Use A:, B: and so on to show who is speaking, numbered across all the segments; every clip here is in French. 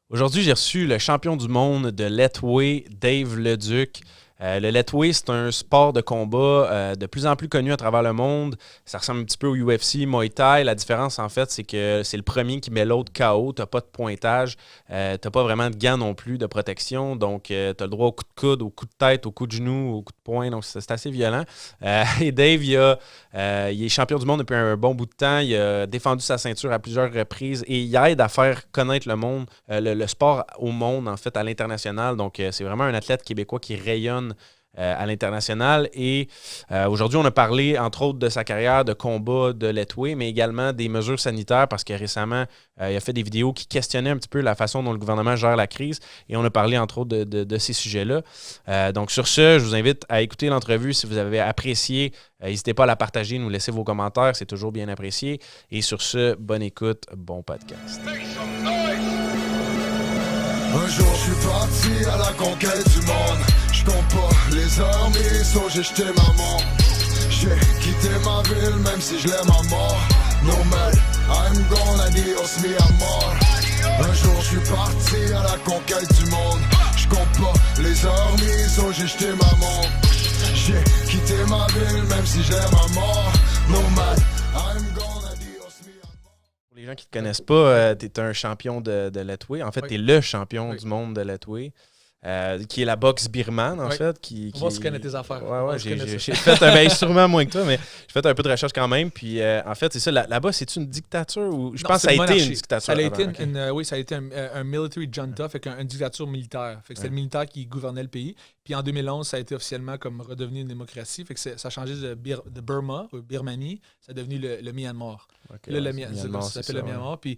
A: Aujourd'hui, j'ai reçu le champion du monde de Letway, Dave Leduc. Le Letway, c'est un sport de combat de plus en plus connu à travers le monde. Ça ressemble un petit peu au UFC, Muay Thai. La différence, en fait, c'est que c'est le premier qui met l'autre KO. Tu n'as pas de pointage. Tu n'as pas vraiment de gants non plus de protection. Donc, tu as le droit au coup de coude, au coup de tête, au coup de genou, au coup de poing. Donc, c'est assez violent. Et Dave, il est champion du monde depuis un bon bout de temps. Il a défendu sa ceinture à plusieurs reprises et il aide à faire connaître le monde, le sport au monde, en fait, à l'international. Donc, c'est vraiment un athlète québécois qui rayonne à l'international. Et aujourd'hui, on a parlé, entre autres, de sa carrière de combat de Letway, mais également des mesures sanitaires parce que récemment, il a fait des vidéos qui questionnaient un petit peu la façon dont le gouvernement gère la crise. Et on a parlé, entre autres, de ces sujets-là. Donc, sur ce, je vous invite à écouter l'entrevue si vous avez apprécié. N'hésitez pas à la partager, nous laisser vos commentaires. C'est toujours bien apprécié. Et sur ce, bonne écoute, bon podcast.
B: Un jour je suis parti à la conquête du monde. Je compte pas les heures, mais so j'ai jeté ma mort. J'ai quitté ma ville même si je l'aime à mort. No man, I'm gonna dios mi amor. Un jour je suis parti à la conquête du monde. Je compte pas les heures, mais so j'ai jeté ma mort. J'ai quitté ma ville même si je l'aime à mort. No man, I'm gonna dios mi amor.
A: Pour les gens qui ne te connaissent pas, tu es un champion de Letway. En fait, tu es le champion du monde de Letway, qui est la boxe birmane, en fait.
C: On va se connaître tes affaires.
A: Ouais, j'ai fait sûrement moins que toi, mais j'ai fait un peu de recherche quand même. Puis, en fait, c'est ça. Là-bas, c'est-tu une dictature ou je pense que ça a été une dictature?
C: Ça a été oui, ça a été un military junta, fait une dictature militaire. Fait que c'était le militaire qui gouvernait le pays. Puis en 2011, ça a été officiellement comme redevenu une démocratie. Fait que ça a changé de Burma, ou Birmanie, ça a devenu le Myanmar.
A: Okay,
C: là, ça s'appelle le Myanmar. Puis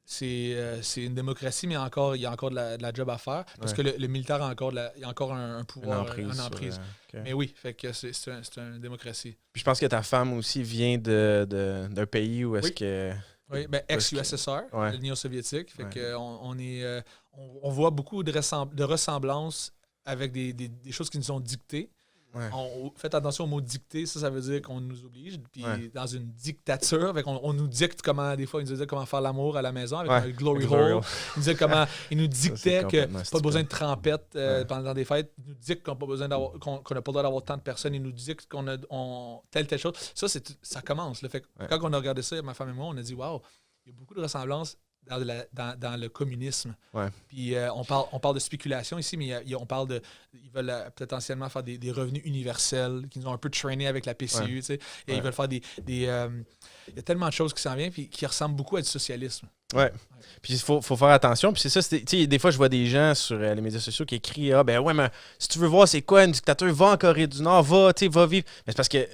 C: c'est une démocratie, mais il y a encore de la job à faire. Parce que le militaire a encore un pouvoir, une emprise. Okay. Mais oui, fait que c'est une démocratie.
A: Puis je pense que ta femme aussi vient d'un pays où est-ce que...
C: Oui, ex-USSR, l'Union soviétique. Fait que on voit beaucoup de ressemblances avec des choses qui nous sont dictées. Ouais. Faites attention au mot dicter, ça veut dire qu'on nous oblige. Puis dans une dictature, on nous dicte comment, des fois, ils nous disaient comment faire l'amour à la maison avec un glory hole. Ils nous dictaient que pas besoin de trempette pendant des fêtes. Ils nous dictent qu'on n'a pas le droit d'avoir tant de personnes. Ils nous dictent qu'on a telle chose. Ça commence. Fait que quand on a regardé ça, ma femme et moi, on a dit waouh, il y a beaucoup de ressemblances dans le communisme. Ouais. Puis on parle de spéculation ici, mais on parle ils veulent potentiellement faire des revenus universels, qu'ils ont un peu traîné avec la PCU, tu sais. Et ils veulent faire il y a tellement de choses qui s'en viennent puis qui ressemblent beaucoup à du socialisme.
A: Ouais. Puis il faut faire attention. Puis c'est ça, des fois, je vois des gens sur les médias sociaux qui écrivent mais si tu veux voir c'est quoi une dictature, va en Corée du Nord, va vivre. Mais c'est parce que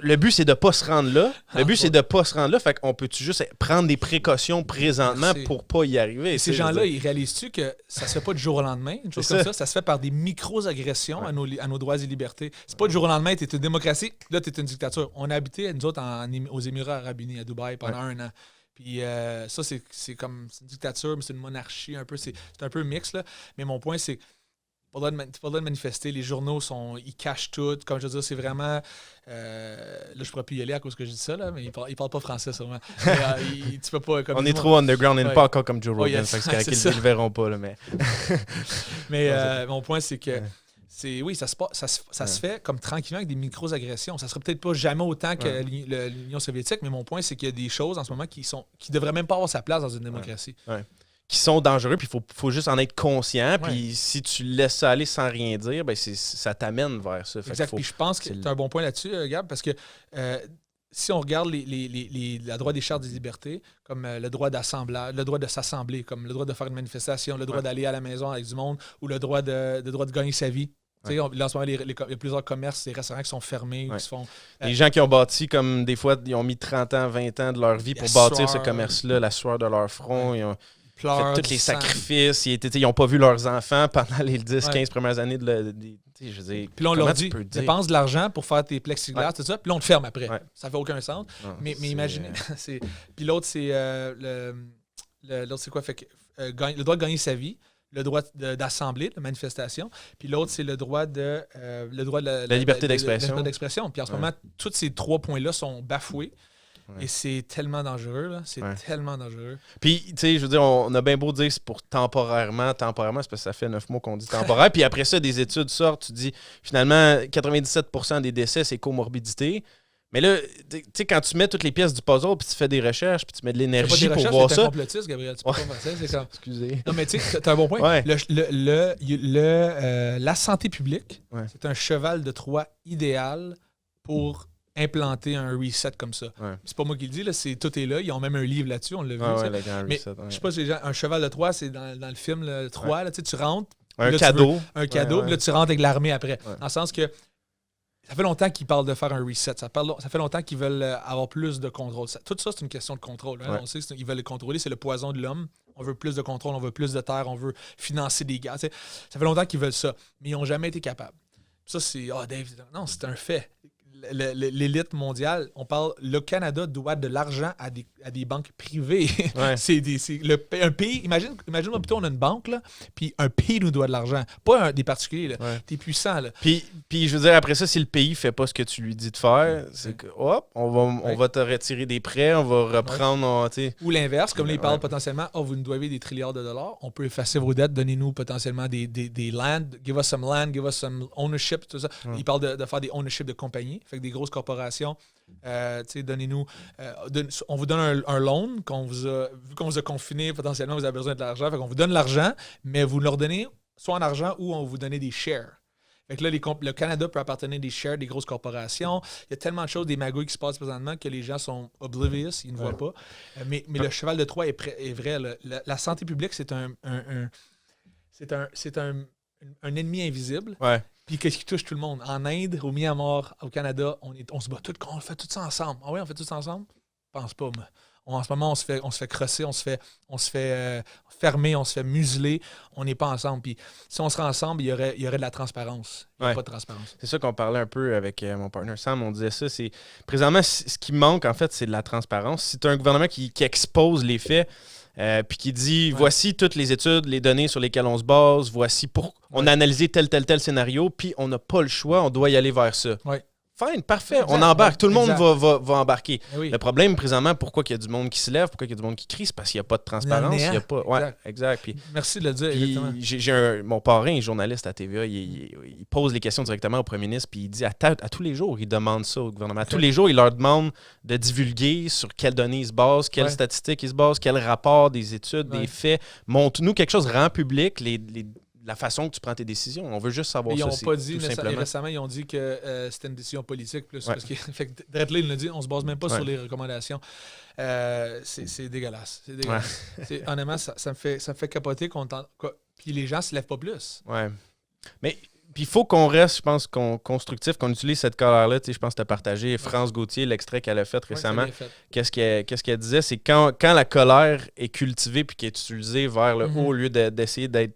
A: le but, c'est de ne pas se rendre là. C'est de pas se rendre là. Fait qu'on peut-tu juste prendre des précautions présentement pour pas y arriver?
C: Et ces gens-là, ils réalisent-tu que ça se fait pas du jour au lendemain? Une chose comme ça. Ça se fait par des micro-agressions à nos droits et libertés. C'est pas du jour au lendemain, tu es une démocratie, là, tu es une dictature. On a habité, nous autres, aux Émirats arabes unis, à Dubaï, pendant 1 an. Puis ça, c'est comme une dictature, mais c'est une monarchie un peu. C'est un peu mix, là. Mais mon point, c'est pas le droit de manifester. Les journaux, ils cachent tout. Comme je veux dire, c'est vraiment... là, je pourrais plus y aller à cause que je dis ça, là, mais ils parlent pas français, sûrement. Mais, tu peux pas...
A: On est trop underground, on n'est pas encore comme Joe Rogan. Fait que c'est qu'ils ne le verront pas, là, mais...
C: mais mon point, c'est que... ça se fait comme tranquillement avec des micro-agressions. Ça serait peut-être pas jamais autant que l'Union soviétique, mais mon point, c'est qu'il y a des choses en ce moment qui devraient même pas avoir sa place dans une démocratie.
A: Ouais. Qui sont dangereux, puis il faut juste en être conscient. Puis si tu laisses ça aller sans rien dire, ça t'amène vers ça.
C: Exact. Puis je pense que tu as un bon point là-dessus, Gab, parce que si on regarde la droit des chartes des libertés, comme le droit d'assemblage, le droit de s'assembler, comme le droit de faire une manifestation, le droit d'aller à la maison avec du monde, ou le droit de gagner sa vie. Là, en ce moment, il y a plusieurs commerces, des restaurants qui sont fermés. Qui se font,
A: les gens qui ont bâti, comme des fois, ils ont mis 30 ans, 20 ans de leur vie pour bâtir ce commerce-là, la sueur de leur front. Ils ont fait tous les sacrifices. Ils n'ont pas vu leurs enfants pendant les 10-15 premières années je veux dire,
C: puis là, on leur dit, dépense de l'argent pour faire tes plexiglas, tout ça, puis là, on te ferme après. Ouais. Ça fait aucun sens. Non, mais imaginez. Puis l'autre, c'est l'autre, c'est quoi? Fait que, le droit de gagner sa vie, le droit d'assembler, de manifestation, puis l'autre, c'est le droit de la
A: liberté d'expression.
C: Puis en ce moment, tous ces 3 points-là sont bafoués. Et c'est tellement dangereux, là. C'est tellement dangereux.
A: Puis, tu sais, je veux dire, on a bien beau dire que c'est pour temporairement, c'est parce que ça fait 9 mois qu'on dit temporaire. Puis après ça, des études sortent, tu dis, finalement, 97% des décès, c'est comorbidité. Mais là, tu sais, quand tu mets toutes les pièces du puzzle, puis tu fais des recherches, puis tu mets de l'énergie pour voir ça.
C: C'est un complotiste, Gabriel. Tu peux pas faire ça. C'est comme...
A: Excusez.
C: Non, mais tu sais, t'as un bon point.
A: Ouais.
C: La santé publique, c'est un cheval de Troie idéal pour implanter un reset comme ça.
A: Ouais.
C: C'est pas moi qui le dis, là, tout est là. Ils ont même un livre là-dessus, on l'a vu.
A: Le grand
C: mais
A: reset,
C: je sais pas si les gens... Un cheval de Troie, c'est dans le film le Troie, là, tu rentres.
A: Un cadeau.
C: Puis là, tu rentres avec l'armée après. Dans le sens que ça fait longtemps qu'ils parlent de faire un reset. Ça fait longtemps qu'ils veulent avoir plus de contrôle. Tout ça, c'est une question de contrôle. Hein? On sait qu'ils veulent le contrôler. C'est le poison de l'homme. On veut plus de contrôle, on veut plus de terre, on veut financer des gars. Ça fait longtemps qu'ils veulent ça. Mais ils n'ont jamais été capables. Ça, c'est... Dave... Non, c'est un fait. L'élite mondiale, on parle... Le Canada doit de l'argent à des banques privées.
A: Ouais.
C: Un pays... Imagine-moi plutôt, on a une banque, là, puis un pays nous doit de l'argent. Pas des particuliers. T'es puissant, là.
A: Puis, je veux dire, après ça, si le pays fait pas ce que tu lui dis de faire, c'est que, hop, on va te retirer des prêts, on va reprendre...
C: Ou l'inverse, comme là, ils parlent potentiellement, vous nous devez des trilliards de dollars, on peut effacer vos dettes, donnez-nous potentiellement des land, give us some land, give us some ownership, tout ça. Ils parlent de faire des ownership de compagnies. Fait que des grosses corporations, donnez-nous... on vous donne un loan, vu qu'on vous a confiné, potentiellement, vous avez besoin de l'argent. Fait qu'on vous donne l'argent, mais vous leur donnez soit en argent ou on vous donne des shares. Fait que là, le Canada peut appartenir des shares des grosses corporations. Il y a tellement de choses, des magouilles qui se passent présentement que les gens sont oblivious, ils ne voient pas. Mais le cheval de Troie est vrai. La santé publique, c'est un ennemi invisible.
A: Ouais.
C: Puis qu'est-ce qui touche tout le monde? En Inde, au Myanmar, au Canada, on se bat tout, on fait tout ça ensemble. Ah oui, on fait tout ça ensemble? Je pense pas, moi. En ce moment, on se fait crosser, on se fait fermer, on se fait museler. On n'est pas ensemble. Puis si on serait ensemble, il y aurait de la transparence. Il n'y a pas de transparence.
A: C'est ça qu'on parlait un peu avec mon partner Sam. On disait ça. C'est présentement, ce qui manque, en fait, c'est de la transparence. Si tu as un gouvernement qui expose les faits, puis qui dit voici toutes les études, les données sur lesquelles on se base, voici on a analysé tel scénario, puis on n'a pas le choix, on doit y aller vers ça.
C: Ouais.
A: Fine, parfait, on embarque, tout le monde va embarquer.
C: Oui.
A: Le problème, présentement, pourquoi il y a du monde qui se lève, pourquoi il y a du monde qui crie, c'est parce qu'il n'y a pas de transparence. Il y a pas... Ouais, exact. Puis,
C: merci de le dire. Exactement.
A: Mon parrain est journaliste à TVA, il pose les questions directement au premier ministre, puis il dit à tous les jours, il demande ça au gouvernement. À tous les jours, il leur demande de divulguer sur quelles données ils se basent, quelles statistiques ils se basent, quels rapports, des études, des faits. Montre-nous quelque chose, rend public la façon que tu prends tes décisions. On veut juste savoir ça.
C: Ils n'ont pas dit,
A: simplement.
C: Récemment, ils ont dit que c'était une décision politique. Plus, parce que, fait que Dredd Lane l'a dit, on ne se base même pas sur les recommandations. C'est dégueulasse. C'est dégueulasse. Honnêtement, ça me fait capoter puis les gens ne se lèvent pas plus.
A: Ouais. Mais il faut qu'on reste, je pense, constructif, qu'on utilise cette colère-là. Je pense que tu as partagé France Gauthier, l'extrait qu'elle a fait récemment. Qu'est-ce qu'elle disait? C'est quand la colère est cultivée puis qu'elle est utilisée vers le haut au lieu d'essayer d'être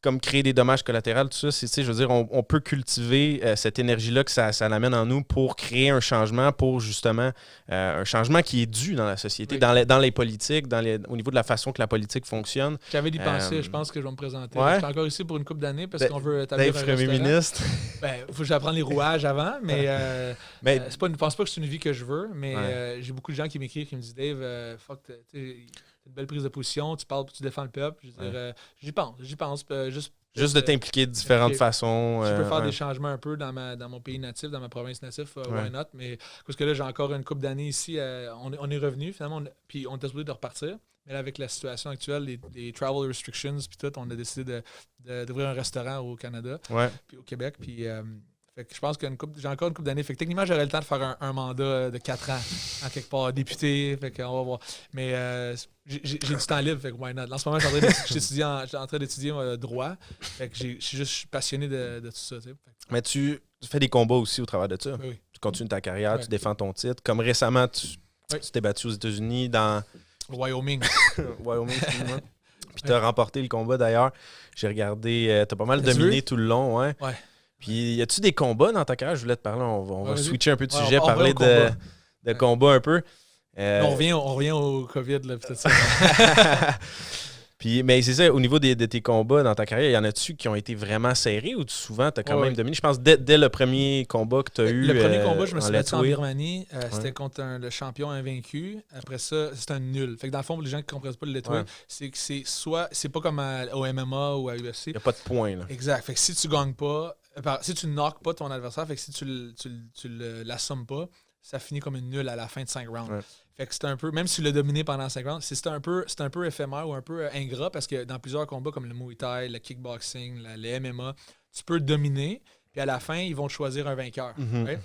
A: comme créer des dommages collatéraux, tout ça, je veux dire, on peut cultiver cette énergie-là que ça l'amène en nous pour créer un changement, pour justement un changement qui est dû dans la société, dans les politiques, au niveau de la façon que la politique fonctionne.
C: J'avais d'y penser, je pense que je vais me présenter. Je suis encore ici pour une couple d'années parce qu'on veut établir un
A: premier ministre.
C: Faut que j'apprenne les rouages avant, mais je pense pas que c'est une vie que je veux, mais j'ai beaucoup de gens qui m'écrivent qui me disent Dave, fuck, une belle prise de position, tu parles, tu défends le peuple. Je veux dire, j'y pense. Juste
A: de t'impliquer de différentes façons.
C: Je peux faire des changements un peu dans mon pays natif, dans ma province native, why not? Mais parce que là, j'ai encore une couple d'années ici. On est revenu finalement, puis on était supposé de repartir. Mais là, avec la situation actuelle, les travel restrictions, puis tout, on a décidé d'ouvrir un restaurant au Canada, puis au Québec. Puis fait que je pense que j'ai encore une couple d'années. Fait que techniquement, j'aurais le temps de faire un mandat de 4 ans, en quelque part, député. Fait qu'on va voir. Mais j'ai du temps libre, fait que why not? En ce moment, je suis en train d'étudier droit. Fait que je suis juste passionné de tout ça. T'sais.
A: Mais tu fais des combats aussi au travers de ça.
C: Oui.
A: Tu continues ta carrière, tu défends ton titre. Comme récemment, tu t'es battu aux États-Unis dans...
C: Wyoming.
A: Puis tu as remporté le combat d'ailleurs. J'ai regardé, tu as pas mal dominé tout le long. Ouais. Puis, y a-tu des combats dans ta carrière? Je voulais te parler, on va switcher un peu de sujet, parler de combat un peu.
C: On revient au COVID, là, peut-être ça.
A: Puis, mais c'est ça, au niveau de tes combats dans ta carrière, y en a-tu qui ont été vraiment serrés ou souvent tu as quand même dominé? Je pense dès le premier combat que tu as eu.
C: Le premier combat, je me suis battu en Birmanie. C'était contre le champion invaincu. Après ça, c'était un nul. Fait que dans le fond, pour les gens qui ne comprennent pas le letweight, c'est que c'est pas comme au MMA ou à UFC.
A: Il n'y a pas de points. Là.
C: Exact. Fait que si tu gagnes pas, si tu knockes pas ton adversaire, fait que si tu l'assommes pas, ça finit comme une nulle à la fin de 5 rounds. Ouais. Fait que c'était un peu, même si tu l'as dominé pendant 5 rounds, c'était un peu éphémère ou un peu ingrat parce que dans plusieurs combats comme le Muay Thai, le kickboxing, le MMA, tu peux dominer, puis à la fin, ils vont te choisir un vainqueur. Ouais?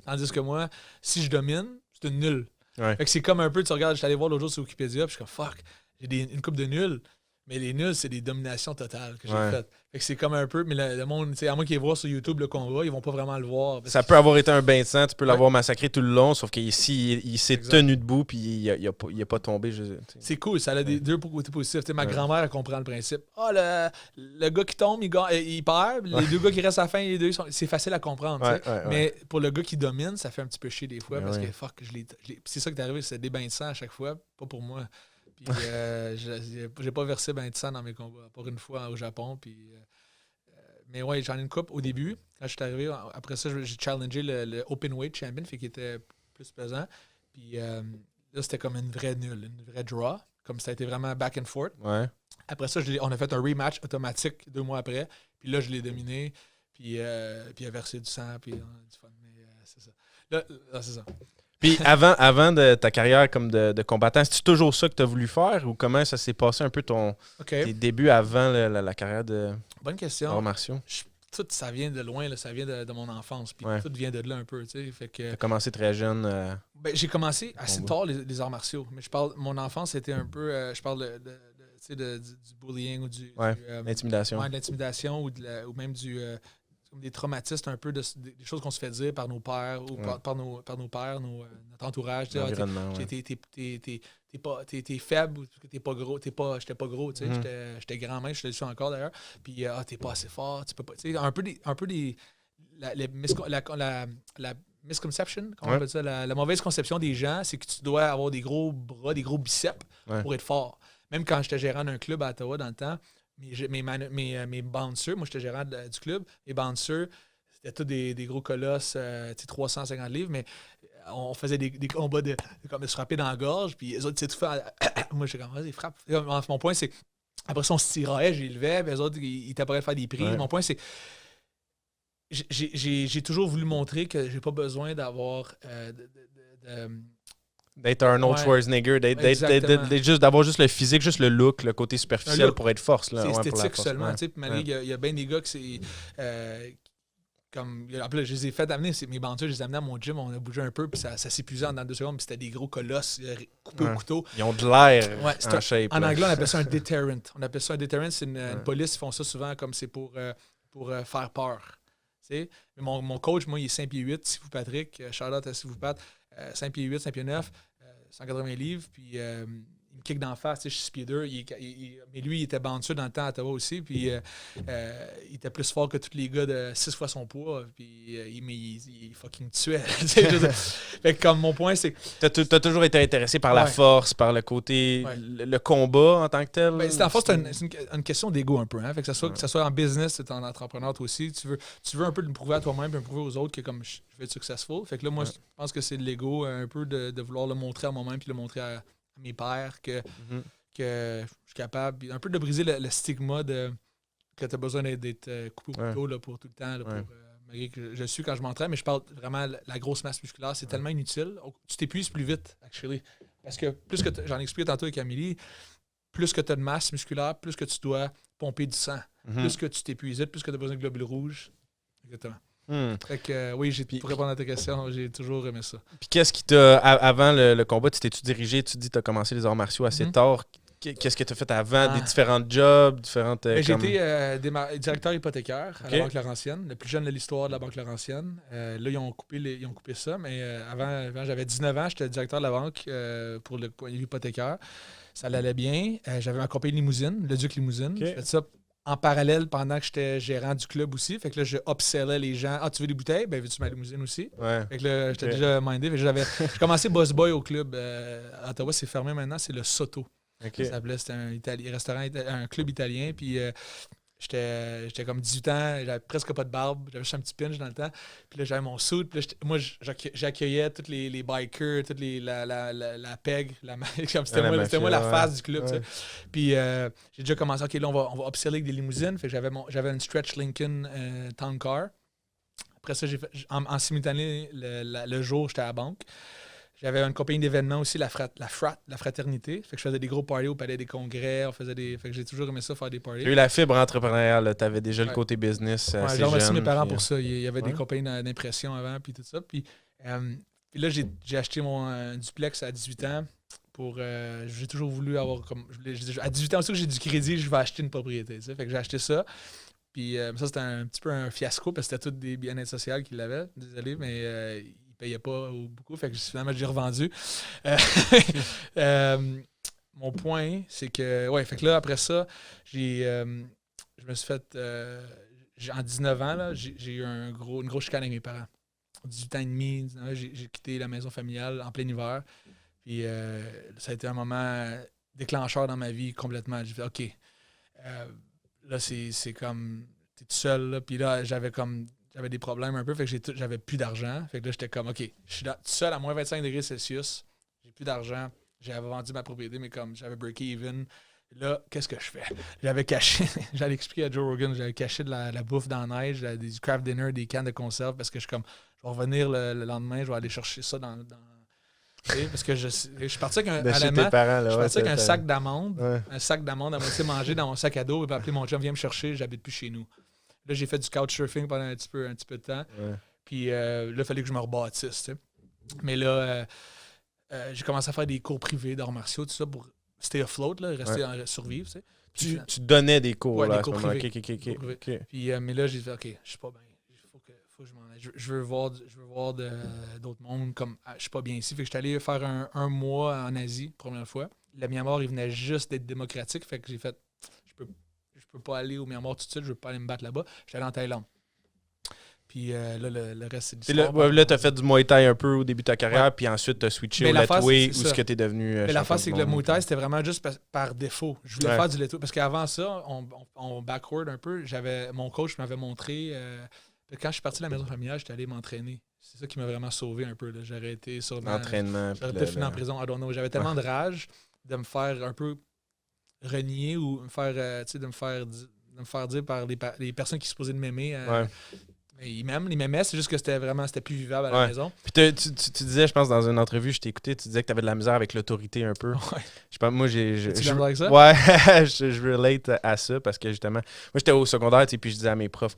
C: Tandis que moi, si je domine, c'est une nulle. Ouais. Fait que c'est comme un peu, tu regardes, j'étais allé voir l'autre jour sur Wikipédia, puis je suis comme fuck, j'ai une coupe de nuls. Mais les nuls, c'est des dominations totales que j'ai faites. Fait que c'est comme un peu, mais le monde, à moins qu'ils voient sur YouTube le combat, ils vont pas vraiment le voir.
A: Ça peut avoir été un bain de sang, tu peux l'avoir massacré tout le long, sauf qu'ici, il s'est tenu debout puis il a pas tombé.
C: C'est cool, ça a deux côtés positifs. Ma grand-mère, elle comprend le principe. Le gars qui tombe, il perd. Les deux gars qui restent à la fin, c'est facile à comprendre. Mais pour le gars qui domine, ça fait un petit peu chier des fois parce que fuck, c'est ça qui est arrivé, c'est des bains de sang à chaque fois, pas pour moi. Puis j'ai pas versé ben de sang dans mes combats, à part une fois au Japon. Puis, mais ouais, j'en ai une coupe au début. Quand je suis arrivé, après ça, j'ai challengé le Openweight Champion, fait qu'il était plus pesant. Puis là, c'était comme une vraie nulle, une vraie draw. Comme ça a été vraiment back and forth. Ouais. Après ça, on a fait un rematch automatique 2 mois après. Puis là, je l'ai dominé. Puis il a versé du sang. Puis on a du fun. Mais c'est ça. Là, c'est ça.
A: Puis avant de ta carrière comme de combattant, c'est-tu toujours ça que tu as voulu faire ou comment ça s'est passé un peu tes débuts avant la carrière de
C: Bonne question.
A: arts martiaux?
C: Tout ça vient de loin, là, ça vient de mon enfance. Puis tout vient de là un peu. Tu
A: as commencé très jeune.
C: J'ai commencé assez tard les arts martiaux. Mais mon enfance, c'était un peu. Je parle du bullying ou
A: l'intimidation.
C: De l'intimidation ou même des traumatismes un peu des choses qu'on se fait dire par nos pères ou par nos pères, notre entourage. T'es faible ou t'es pas gros. J'étais pas gros, j'étais grand même, je le suis encore d'ailleurs. Puis t'es pas assez fort, tu peux pas. La misconception, comment on appelle ça, la mauvaise conception des gens, c'est que tu dois avoir des gros bras, des gros biceps pour être fort. Même quand j'étais gérant d'un club à Ottawa dans le temps, mes bouncers, moi j'étais gérant du club, mes bouncers, c'était tous des gros colosses, 350 livres, mais on faisait des combats de se frapper dans la gorge, puis les autres, tout fait. Moi j'étais comme, vas-y, frappe. Mon point, c'est, après ça, on se tirait, j'élevais, puis les autres, ils étaient prêts à faire des prix. Ouais. Mon point, c'est, j'ai toujours voulu montrer que j'ai pas besoin d'avoir
A: d'être un autre Schwarzenegger, d'avoir juste le physique, juste le look, le côté superficiel pour être force. Là,
C: c'est esthétique seulement. Il y a bien des gars qui c'est... comme, je les ai fait amener, mes bantures, je les ai amenés à mon gym, on a bougé un peu, puis ça s'épuisait en 2 secondes, puis c'était des gros colosses coupés au couteau.
A: Ils ont de l'air en shape.
C: En anglais, on appelle ça un deterrent. C'est une police, ils font ça souvent comme c'est pour faire peur. Mais mon coach, moi, il est 5 pieds 8, Sifu Patrick, shout-out à Sifu Pat, 5 pieds 8, 5 pieds 9, 180 livres, puis il me kick d'en face, je suis 6 pieds 2, mais lui, il était bouncer dans le temps à Ottawa aussi, puis il était plus fort que tous les gars de 6 fois son poids, puis il fucking tuait. Fait que comme mon point, c'est que...
A: T'as toujours été intéressé par la force, par le côté, le combat en tant que tel?
C: En fait, c'est une question d'ego un peu, hein? Fait que ça soit en business, c'est en entrepreneur toi aussi, tu veux un peu le prouver à toi-même, puis le prouver aux autres que comme je vais être successful. Fait que là, moi, je pense que c'est de l'ego un peu de vouloir le montrer à moi-même, puis le montrer à mes pères que je suis capable, un peu de briser le stigma de que tu as besoin d'être coupé au couteau là, pour tout le temps, là, malgré que je suis quand je m'entraîne, mais je parle vraiment de la grosse masse musculaire, c'est tellement inutile. Tu t'épuises plus vite, actually. Parce que plus que j'en ai expliqué tantôt avec Amélie, plus que tu as de masse musculaire, plus que tu dois pomper du sang. Plus que tu t'épuises vite, plus que tu as besoin de globules rouges. Exactement. Fait que oui, pour répondre à ta question, j'ai toujours aimé ça.
A: Puis qu'est-ce qui t'a, avant le combat, tu t'es-tu dirigé, tu dis que tu as commencé les arts martiaux assez tard. Qu'est-ce que tu as fait avant? Des différents jobs, différentes...
C: J'ai été directeur hypothécaire à la Banque Laurentienne, le plus jeune de l'histoire de la Banque Laurentienne. Là, ils ont coupé ça, mais avant, j'avais 19 ans, j'étais directeur de la banque pour le point de vue hypothécaire. Ça allait bien. J'avais ma compagnie limousine, le Duc Limousine. J'ai fait ça en parallèle pendant que j'étais gérant du club aussi. Fait que là, je upsellais les gens. Ah, tu veux des bouteilles? Ben, veux-tu ma limousine aussi? Fait que là, j'étais déjà mindé. J'ai commencé boss boy au club. À Ottawa, c'est fermé maintenant. C'est le Soto.
A: Okay.
C: Ça s'appelait, c'était un club italien. Puis j'étais comme 18 ans, j'avais presque pas de barbe, j'avais juste un petit pinch dans le temps. Puis là, j'avais mon suit. Puis là, moi, j'accueillais tous les bikers, la PEG. C'était moi la face du club. Ouais. Puis j'ai déjà commencé, OK, là, on va upseller avec des limousines. Fait que j'avais une Stretch Lincoln Town Car. Après ça, j'ai fait, en simultané, le jour, j'étais à la banque. J'avais une compagnie d'événements aussi, la fraternité. Fait que je faisais des gros parties au Palais des Congrès. Fait que j'ai toujours aimé ça, faire des parties.
A: Tu as eu la fibre entrepreneuriale. Tu avais déjà le côté business.
C: J'ai remercié mes parents pour ça. Il y avait des compagnies d'impression avant, puis tout ça. Puis là, j'ai acheté mon duplex à 18 ans. J'ai toujours voulu avoir comme. À 18 ans aussi que j'ai du crédit, je vais acheter une propriété. Fait que j'ai acheté ça. Puis ça, c'était un petit peu un fiasco parce que c'était tous des bien-être social qui l'avaient. Désolé, mais ils ne payaient pas beaucoup. Fait que finalement, j'ai revendu. Mon point, c'est que. Ouais, fait que là, après ça, je me suis fait. En 19 ans, là, j'ai eu une grosse chicane avec mes parents. 18 ans et demi, 19 ans, j'ai quitté la maison familiale en plein hiver. Puis ça a été un moment déclencheur dans ma vie complètement. J'ai fait OK. Là, c'est comme, t'es tout seul, là. Puis là, j'avais des problèmes un peu, fait que j'avais plus d'argent. Fait que là, j'étais comme, OK, je suis tout seul à moins 25 degrés Celsius, j'ai plus d'argent. J'avais vendu ma propriété, mais comme j'avais break-even. Là, qu'est-ce que je fais? J'avais caché, j'allais expliquer à Joe Rogan, j'avais caché de la bouffe dans la neige, du craft dinner, des cannes de conserve, parce que je vais revenir le lendemain, je vais aller chercher ça dans parce que je suis parti avec un sac d'amandes, un sac d'amandes à moitié mangé dans mon sac à dos, et puis appeler mon chum, viens me chercher, j'habite plus chez nous. Là, j'ai fait du couchsurfing pendant un petit peu de temps. Ouais. Puis là, il fallait que je me rebâtisse. T'sais. Mais là, j'ai commencé à faire des cours privés d'arts martiaux, tout ça, pour stay afloat, là, survivre.
A: Tu donnais des cours, là,
C: des cours privés.
A: OK.
C: Puis, mais là, j'ai fait, OK, je suis pas bien. Faut que je m'en aille. Je veux voir d'autres mondes, comme je suis pas bien ici. Fait que j'étais allé faire un mois en Asie, première fois. Le Myanmar, il venait juste d'être démocratique. Fait que j'ai fait, je peux pas aller au Myanmar tout de suite, je veux pas aller me battre là-bas. J'étais allé en Thaïlande. Puis là, le reste, c'est du sport.
A: Là, tu as fait du Muay Thai un peu au début de ta carrière, puis ensuite tu as switché au Letway, où ce que tu es devenu.
C: Mais l'affaire, c'est que le Muay Thai, c'était vraiment juste par défaut. Je voulais faire du Letway. Parce qu'avant ça, on backward un peu. Mon coach m'avait montré. Quand je suis parti de la maison familiale, j'étais allé m'entraîner. C'est ça qui m'a vraiment sauvé un peu. Là. J'aurais été sur
A: l'entraînement.
C: J'aurais peut-être fini en prison. I don't know. J'avais tellement de rage de me faire un peu renier ou de me faire dire par les personnes qui supposaient de m'aimer. Ils m'aimaient, c'est juste que c'était plus vivable à la maison.
A: Puis tu disais, je pense, dans une entrevue, je t'ai écouté, tu disais que tu avais de la misère avec l'autorité un peu.
C: Ouais.
A: Je sais pas, moi, j'ai.
C: Tu avec ça?
A: Ouais, je relate à ça parce que justement, moi, j'étais au secondaire, puis je disais à mes profs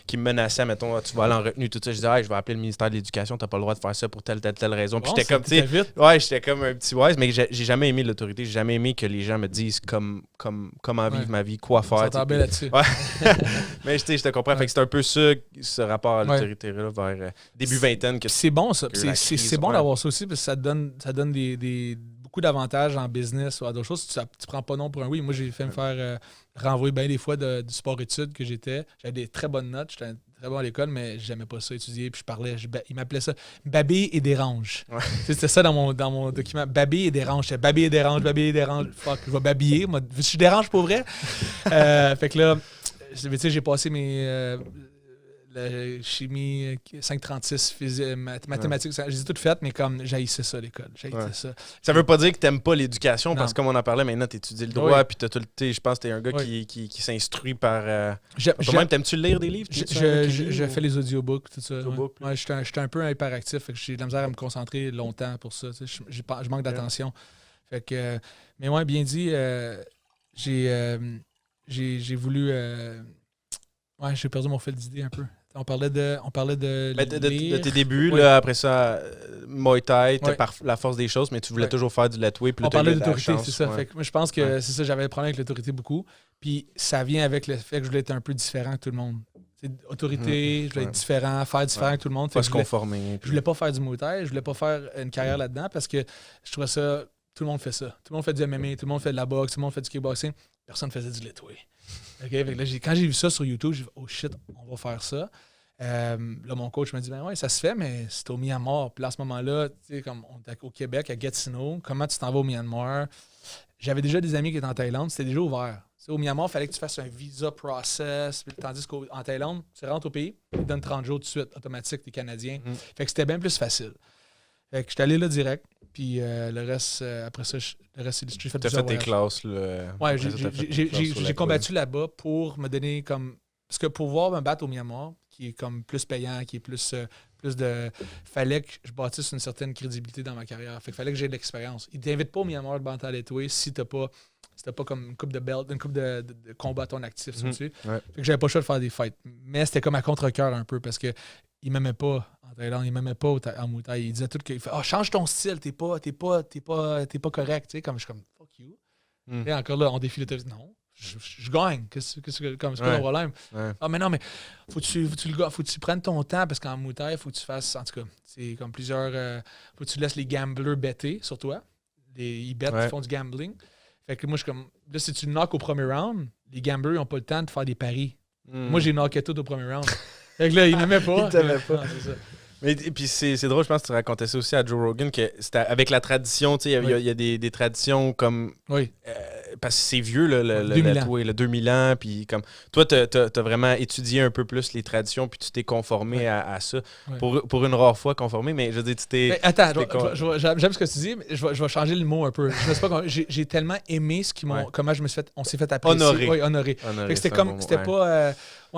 A: qui me menaçaient, mettons, tu vas aller en retenue, tout ça. Je disais, je vais appeler le ministère de l'Éducation, t'as pas le droit de faire ça pour telle raison. Puis j'étais comme, tu sais, j'étais comme un petit wise, mais j'ai jamais aimé l'autorité, j'ai jamais aimé que les gens me disent comment vivre ma vie, quoi faire.
C: On s'entend là-dessus.
A: Ouais. Mais tu sais, je te comprends. Fait que c'est un peu ça, ce rapport à l'autorité-là vers début vingtaine.
C: C'est bon, ça. C'est bon d'avoir ça aussi parce que ça te donne beaucoup d'avantages en business ou à d'autres choses. Tu prends pas non pour un oui. Moi, j'ai fait me faire renvoyer bien des fois du sport-études que j'étais. J'avais des très bonnes notes. J'étais très bon à l'école, mais j'aimais pas ça étudier. Puis je parlais, il m'appelait ça babé et dérange. Ouais. C'était ça dans mon document. Babé et dérange. C'était babé et dérange. Fuck, je vais babiller. Je dérange pour vrai. Fait que là, tu sais, j'ai passé mes la chimie, 536, physique, mathématiques, j'ai tout fait, mais comme j'haïssais ça, l'école.
A: Ça veut pas dire que t'aimes pas l'éducation, parce que comme on en parlait, maintenant, t'étudies le droit, puis je pense que t'es un gars qui s'instruit par... Toi-même, t'aimes-tu lire des livres?
C: Je fais les audiobooks, tout ça. Ouais, j'étais un peu hyperactif, fait que j'ai de la misère à me concentrer longtemps pour ça. Je manque d'attention. Fait que, mais ouais, bien dit, j'ai voulu... j'ai perdu mon fil d'idée un peu. On parlait de
A: tes débuts, là, après ça, Muay Thai, par la force des choses, mais tu voulais toujours faire du Letway.
C: On parlait d'autorité, c'est ça. Fait que moi, je pense que c'est ça, j'avais le problème avec l'autorité beaucoup. Puis ça vient avec le fait que je voulais être un peu différent que tout le monde. Autorité, je voulais être différent, faire différent que tout le monde.
A: Pas se conformer.
C: Je voulais pas faire du Muay Thai, je voulais pas faire une carrière là-dedans parce que je trouvais ça, tout le monde fait ça. Tout le monde fait du MMA, tout le monde fait de la boxe, tout le monde fait du kickboxing. Personne faisait du Letway. Okay, fait que là, quand j'ai vu ça sur YouTube, j'ai dit « Oh shit, on va faire ça ». Là, mon coach m'a dit « Ben ouais, ça se fait, mais c'est au Myanmar. » Puis là, à ce moment-là, tu sais, comme on était au Québec, à Gatineau, comment tu t'en vas au Myanmar? J'avais déjà des amis qui étaient en Thaïlande, c'était déjà ouvert. T'sais, au Myanmar, il fallait que tu fasses un visa process, tandis qu'en Thaïlande, tu rentres au pays, ils te donnent 30 jours tout de suite, automatique, t'es Canadien. Fait que c'était bien plus facile. Fait que j'étais allé là direct, puis le reste, après ça, le reste, j'ai fait
A: tes classes, là.
C: Ouais, j'ai combattu là-bas pour me donner comme... Parce que pour pouvoir me battre au Myanmar, qui est comme plus payant, qui est plus de... Fallait que je bâtisse une certaine crédibilité dans ma carrière. Fait qu'il fallait que j'ai de l'expérience. Ils t'invitent pas au Myanmar de battre à l'étoile si t'as pas comme une coupe de belt, une coupe de combat à ton actif dessus.
A: Ouais.
C: Fait que j'avais pas le choix de faire des fights. Mais c'était comme à contre-cœur un peu parce que ils m'aimaient pas en Thaïlande, ils m'aimaient pas en Muay Thai. Ils disaient tout que change ton style, t'es pas correct, tu sais, comme je suis comme fuck you. Et encore là, on défile le non. Je gagne. C'est quoi le problème? Ouais. Ah, mais non, mais faut que tu prennes ton temps parce qu'en Muay Thai, il faut que tu fasses. En tout cas, c'est comme plusieurs. Faut que tu laisses les gamblers better sur toi. Ils bettent, ils font du gambling. Fait que moi, je suis comme. Là, si tu le knock au premier round, les gamblers n'ont pas le temps de faire des paris. Moi, j'ai knocké tout au premier round. Fait que là, ils m'aimaient pas.
A: Ils t'aimaient pas. C'est ça. Mais puis c'est drôle, je pense que tu racontais ça aussi à Joe Rogan, que c'était avec la tradition, tu sais, il y a des traditions comme...
C: Oui.
A: Parce que c'est vieux, le 2000 ans, puis comme... Toi, t'as vraiment étudié un peu plus les traditions, puis tu t'es conformé à ça. Ouais. Pour une rare fois conformé, mais je veux dire, tu t'es...
C: Mais attends, j'aime ce que tu dis, mais je vais changer le mot un peu. Je sais pas, j'ai tellement aimé ce qu'ils m'ont... Comment on s'est fait apprécier.
A: Honoré.
C: Oui, honoré. Fait que c'était comme... Bon, c'était pas...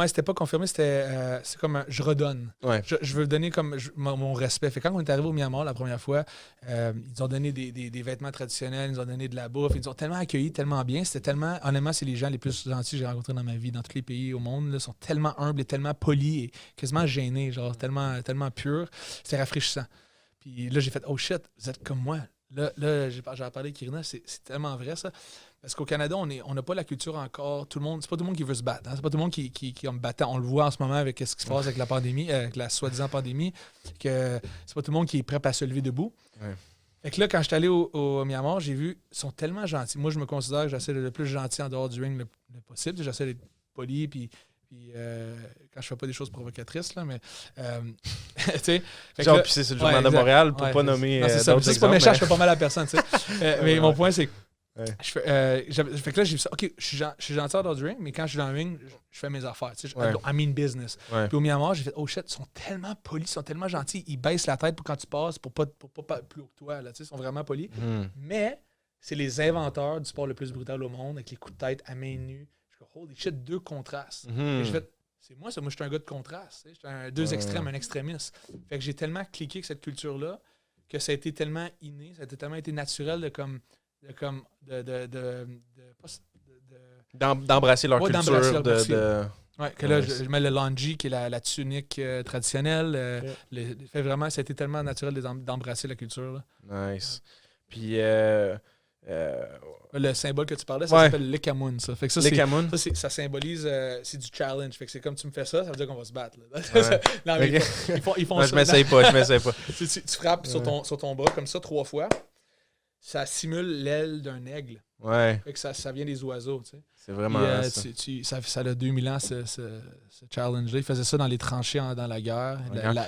C: c'était pas confirmé, c'est comme je redonne.
A: Ouais.
C: Je veux donner comme mon respect. Fait que quand on est arrivé au Myanmar la première fois, ils nous ont donné des vêtements traditionnels, ils nous ont donné de la bouffe, ils nous ont tellement accueillis, tellement bien. C'était tellement, honnêtement, c'est les gens les plus gentils que j'ai rencontrés dans ma vie, dans tous les pays au monde. Ils sont tellement humbles et tellement polis et quasiment gênés, genre tellement purs. C'était rafraîchissant. Puis là, j'ai fait, oh shit, vous êtes comme moi. Là j'ai parlé avec Kirina, c'est tellement vrai ça. Parce qu'au Canada, on n'a pas la culture encore. C'est pas tout le monde qui veut se battre. Hein? C'est pas tout le monde qui est battant. On le voit en ce moment avec ce qui se passe avec la pandémie, avec la soi-disant pandémie, que c'est pas tout le monde qui est prêt à se lever debout. Ouais. Fait que là, quand je suis allé au Myanmar, j'ai vu, ils sont tellement gentils. Moi, je me considère que j'essaie d'être le plus gentil en dehors du ring le possible. J'essaie d'être poli, puis quand je fais pas des choses provocatrices, là, mais tu sais.
A: Genre, puis c'est le journal de Montréal pour pas nommer.
C: C'est pas méchant, je fais pas mal à personne, tu sais. Mais mon point, c'est que fait que là, j'ai vu ça. OK, je suis gentil en dehors du ring, mais quand je suis dans le ring, je fais mes affaires. Tu sais, I mean business. Ouais. Puis au Myanmar, j'ai fait, oh shit, ils sont tellement polis, ils sont tellement gentils. Ils baissent la tête pour quand tu passes, pour pas plus haut que toi. Là, tu sais, ils sont vraiment polis. Mais c'est les inventeurs du sport le plus brutal au monde, avec les coups de tête à main nue. Je fais, holy shit, deux contrastes. Et je fais, c'est moi, ça. Moi, je suis un gars de contraste. Je suis deux extrêmes, un extrémiste. Fait que j'ai tellement cliqué avec cette culture-là que ça a été tellement inné, ça a tellement été naturel
A: d'embrasser leur culture.
C: Que là, je mets le longi, qui est la tunique traditionnelle. Fait vraiment, ça a été tellement naturel d'embrasser la culture.
A: Là. Nice. Puis...
C: le symbole que tu parlais, ça s'appelle l'Ekamun. Ça. Fait que ça symbolise, c'est du challenge. Fait que c'est comme tu me fais ça veut dire qu'on va se battre. Non, mais ils font
A: non,
C: ça.
A: Je m'essaye pas.
C: Tu frappes sur ton bras comme ça 3 fois. Ça simule l'aile d'un aigle.
A: Ouais.
C: Fait que ça vient des oiseaux, tu sais.
A: C'est vraiment
C: ça a 2000 ans, ce challenge-là. Ils faisaient ça dans les tranchées dans la guerre.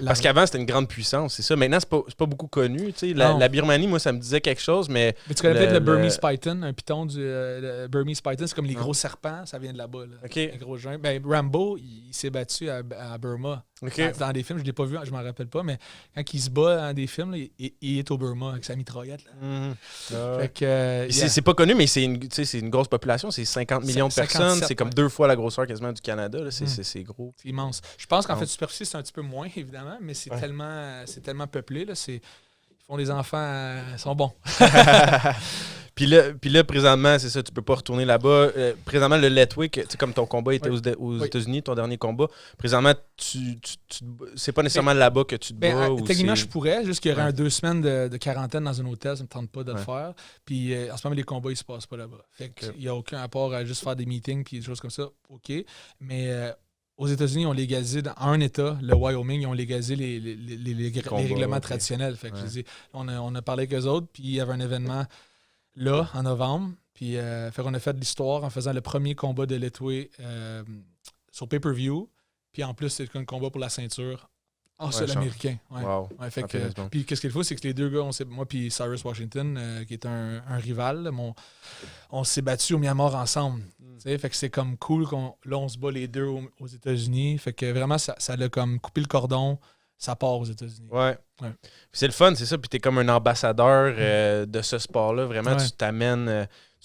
A: Parce qu'avant, c'était une grande puissance, c'est ça. Maintenant, c'est pas beaucoup connu. Tu sais. La Birmanie, moi, ça me disait quelque chose, mais...
C: tu connais peut-être le Burmese Python, un python le Burmese Python, c'est comme les gros serpents, ça vient de là-bas. Là.
A: Okay.
C: Les gros jungle. Rambo, il s'est battu à Burma. Okay. Dans des films, je ne l'ai pas vu, je ne m'en rappelle pas, mais quand il se bat dans des films, là, il est au Burma avec sa mitraillette. Là. Fait que,
A: c'est pas connu, mais c'est une grosse population, c'est 50 millions de personnes, c'est comme 2 fois la grosseur quasiment du Canada, là. C'est gros.
C: C'est immense. Je pense qu'en fait, superficie, c'est un petit peu moins, évidemment, mais c'est tellement peuplé. Là, ils font des enfants, ils sont bons.
A: Puis là, présentement, c'est ça, tu peux pas retourner là-bas. Présentement, le Letwick, comme ton combat était aux États-Unis, ton dernier combat, présentement, c'est pas nécessairement là-bas que tu te bats.
C: Techniquement, je pourrais, juste qu'il y aurait 2 semaines de quarantaine dans un hôtel, ça me tente pas de le faire. Puis en ce moment, les combats, ils se passent pas là-bas. Fait qu'il y a aucun apport à juste faire des meetings puis des choses comme ça. OK. Mais aux États-Unis, ils ont légalisé, dans un État, le Wyoming, ils ont légalisé les règlements traditionnels. Fait que je dis, on a parlé avec eux autres, puis il y avait un événement là, en novembre. Puis on a fait de l'histoire en faisant le premier combat de Letway sur pay-per-view. Puis en plus, c'est un combat pour la ceinture c'est l'américain. Ouais.
A: Wow.
C: Ouais, fait que, puis qu'est-ce qu'il faut, c'est que les deux gars, moi puis Cyrus Washington, qui est un rival, on s'est battus au Myanmar ensemble. Fait que c'est comme cool on se bat les deux aux États-Unis. Fait que vraiment, ça a comme coupé le cordon. Ça part aux États-Unis.
A: Ouais. C'est le fun, c'est ça. Puis t'es comme un ambassadeur de ce sport-là. Vraiment, tu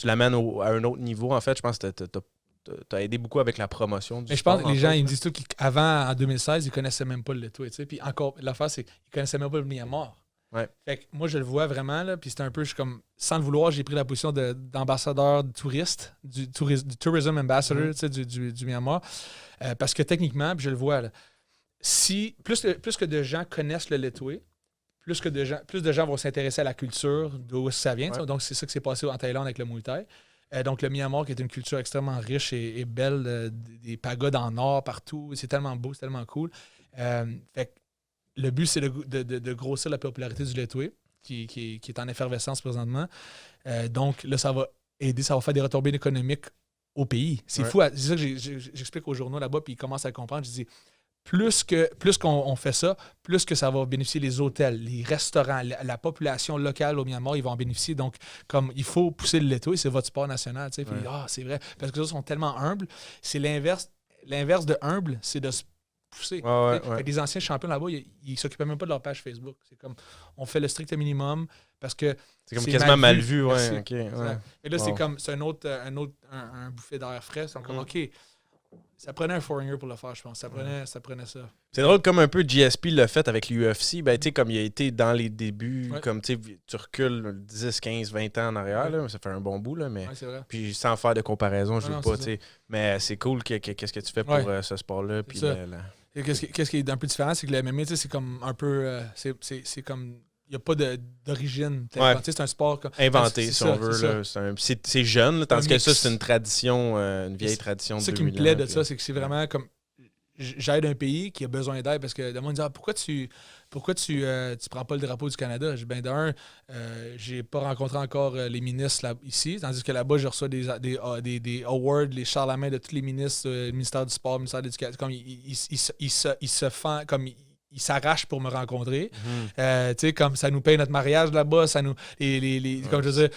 A: l'amènes à un autre niveau. En fait, je pense que t'as aidé beaucoup avec la promotion du sport.
C: Je pense que les gens, ils me disent tout qu'avant, en 2016, ils connaissaient même pas le Letway. Puis encore, l'affaire, c'est qu'ils connaissaient même pas le Myanmar.
A: Ouais.
C: Fait que moi, je le vois vraiment, là, puis c'est un peu, je suis comme, sans le vouloir, j'ai pris la position d'ambassadeur touriste, du tourism ambassador du Myanmar. Parce que techniquement, puis je le vois, là, si plus que de gens connaissent le Letway, plus de gens vont s'intéresser à la culture, d'où ça vient. Ouais. Donc, c'est ça qui s'est passé en Thaïlande avec le Muay Thai. Donc, le Myanmar, qui est une culture extrêmement riche et belle, des pagodes en or partout. C'est tellement beau, c'est tellement cool. Fait que le but, c'est de grossir la popularité du Letway, qui est en effervescence présentement. Donc, là, ça va aider, ça va faire des retombées économiques au pays. C'est fou. C'est ça que j'explique aux journaux là-bas, puis ils commencent à comprendre. Je dis, plus qu'on fait ça, plus que ça va bénéficier les hôtels, les restaurants, la population locale au Myanmar, ils vont en bénéficier. Donc, comme il faut pousser le Letway, c'est votre sport national. Puis, c'est vrai. Parce que les autres sont tellement humbles. C'est l'inverse. L'inverse de humble, c'est de se pousser. Les anciens champions là-bas, ils ne s'occupaient même pas de leur page Facebook. C'est comme, on fait le strict minimum parce que
A: c'est comme quasiment mal vu.
C: Et là, c'est un autre bouffée d'air frais. C'est comme, OK, ça prenait un foreigner pour le faire, je pense. Ça prenait ça.
A: C'est drôle, comme un peu GSP l'a fait avec l'UFC. Ben, comme il a été dans les débuts, comme tu recules 10, 15, 20 ans en arrière, là, ça fait un bon bout. Là, mais
C: c'est vrai.
A: Puis sans faire de comparaison, je veux pas. Mais c'est cool qu'est-ce que tu fais pour ce sport-là. Puis
C: qu'est-ce qui est un peu différent, c'est que le MMA, c'est comme un peu. C'est comme. Il n'y a pas d'origine. C'est un sport
A: inventé, si on veut. C'est jeune, tandis que ça, c'est une tradition, une vieille tradition de 2000 ans.
C: Ce qui me plaît de ça, c'est que c'est vraiment comme... J'aide un pays qui a besoin d'aide parce que le monde me dit pourquoi tu prends pas le drapeau du Canada? Je dis, ben d'un, j'ai pas rencontré encore les ministres ici, tandis que là-bas, je reçois des awards, les Charlemagne de tous les ministres, le ministère du Sport, le ministère de l'Éducation. Comme ils se font... comme ils s'arrachent pour me rencontrer. Comme ça nous paye notre mariage là-bas, ça nous. Comme je veux dire.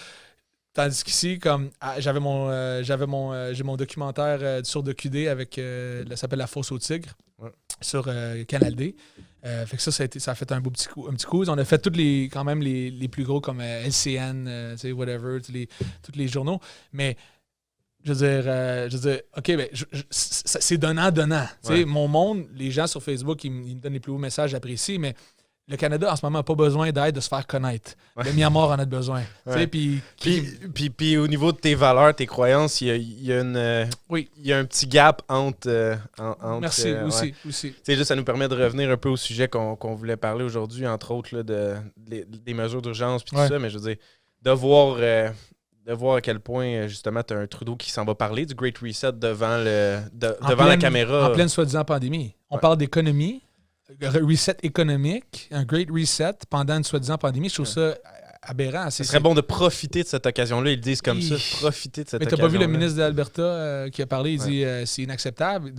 C: Tandis qu'ici, comme j'ai mon documentaire sur DocuD avec ça s'appelle La Fosse aux Tigres sur Canal D. Fait que ça a fait un petit coup. On a fait quand même les plus gros comme LCN, whatever, tous les journaux. Mais je veux dire, OK, ben, c'est donnant. Mon monde, les gens sur Facebook, ils me donnent les plus beaux messages, j'apprécie, mais le Canada, en ce moment, n'a pas besoin d'aide de se faire connaître. Le Myanmar en a besoin.
A: Puis au niveau de tes valeurs, tes croyances, il y a un petit gap entre...
C: Merci, aussi.
A: Juste, ça nous permet de revenir un peu au sujet qu'on voulait parler aujourd'hui, entre autres, là, des mesures d'urgence puis tout ça, mais je veux dire, de voir à quel point, justement, tu as un Trudeau qui s'en va parler du Great Reset devant la caméra.
C: En pleine soi-disant pandémie. On parle d'économie, reset économique, un Great Reset pendant une soi-disant pandémie. Je trouve ça aberrant.
A: Ce serait bon de profiter de cette occasion-là. Ils le disent comme ça, profiter de cette occasion-là. Mais
C: tu n'as pas vu le ministre d'Alberta qui a parlé, il dit c'est inacceptable.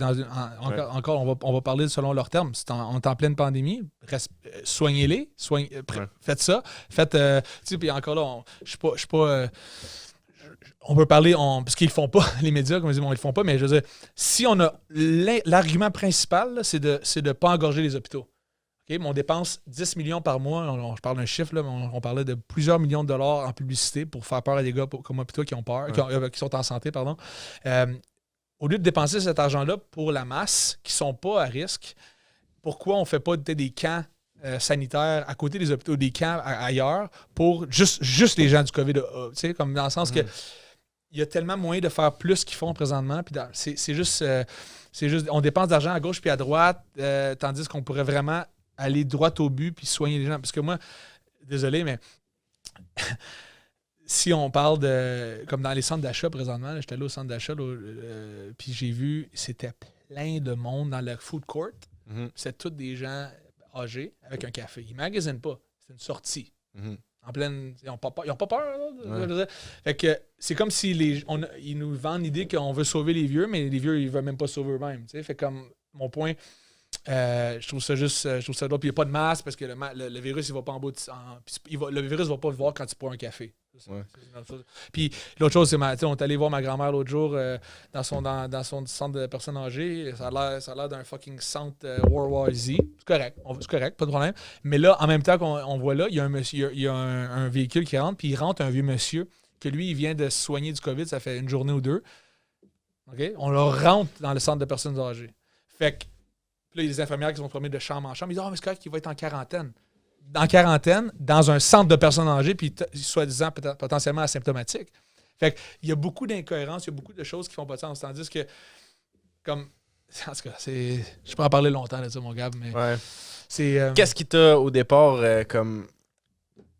C: Encore, on va parler selon leurs termes. On est en pleine pandémie. Soignez-les. Faites ça. Puis encore là, je suis pas on peut parler, parce qu'ils le font pas, les médias, comme je dis, ils le font pas, mais je veux dire, si on a l'argument principal, là, c'est de ne pas engorger les hôpitaux. Okay? On dépense 10 millions par mois, je parle d'un chiffre, là, mais on parlait de plusieurs millions de dollars en publicité pour faire peur à des gars comme moi qui ont peur, qui sont en santé, pardon. Au lieu de dépenser cet argent-là pour la masse, qui ne sont pas à risque, pourquoi on ne fait pas des camps sanitaires à côté des hôpitaux, des camps ailleurs, pour juste les gens du COVID, comme dans le sens que il y a tellement moyen de faire plus qu'ils font présentement. Puis c'est juste, on dépense d'argent à gauche puis à droite, tandis qu'on pourrait vraiment aller droit au but puis soigner les gens. Parce que moi, désolé, mais si on parle de... Comme dans les centres d'achat présentement, j'étais allé au centre d'achat, puis j'ai vu, c'était plein de monde dans le food court. C'est tous des gens âgés avec un café. Ils ne magasinent pas. C'est une sortie. En pleine... Ils n'ont pas peur. Là. Fait que c'est comme si ils nous vendent l'idée qu'on veut sauver les vieux, mais les vieux, ils ne veulent même pas sauver eux-mêmes. Fait comme mon point, Je trouve ça drôle. Puis il n'y a pas de masque parce que le virus, il va pas en bas. Le virus va pas te voir quand tu bois un café. Puis l'autre chose, c'est on est allé voir ma grand-mère l'autre jour dans son centre de personnes âgées. Ça a l'air d'un fucking centre World War Z. C'est correct, pas de problème. Mais là, en même temps qu'on voit là, il y a un monsieur, il y a un véhicule qui rentre, puis il rentre un vieux monsieur que lui, il vient de se soigner du COVID, ça fait une journée ou deux. Okay? On le rentre dans le centre de personnes âgées. Fait que là, il y a des infirmières qui sont promenées de chambre en chambre. Ils disent mais c'est correct qu'il va être en quarantaine. En quarantaine, dans un centre de personnes âgées, puis soi-disant potentiellement asymptomatique. Fait qu'il y a beaucoup d'incohérences, il y a beaucoup de choses qui font pas de sens. Tandis que, comme. En tout cas, je peux en parler longtemps de ça, mon gars, mais.
A: Ouais.
C: C'est.
A: Qu'est-ce qui t'a, au départ, comme.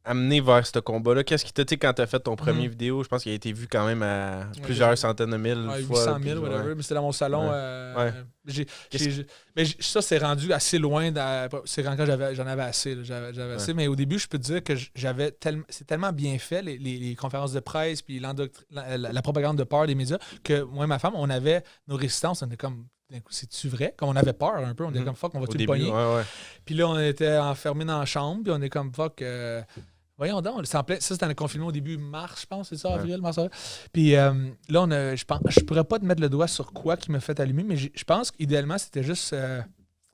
A: Amené vers ce combat-là? Qu'est-ce qui t'a, quand t'as fait ton premier vidéo, je pense qu'il a été vu quand même à plusieurs centaines de mille fois.
C: 800 000, whatever, mais c'était dans mon salon. Ça, c'est rendu assez loin. C'est quand j'en avais assez. J'avais assez. Mais au début, je peux te dire que c'est tellement bien fait, les conférences de presse, puis la propagande de peur des médias, que moi et ma femme, on avait nos résistances. On était comme, c'est-tu vrai? Comme on avait peur un peu. On était comme, fuck, on va tout le pogner. Puis là, on était enfermés dans la chambre, puis on est comme, fuck... voyons donc, ça c'était le confinement au début mars, je pense, c'est ça, avril, mars, avril. Puis là, je pourrais pas te mettre le doigt sur quoi qui me fait allumer, mais je pense qu'idéalement, c'était juste...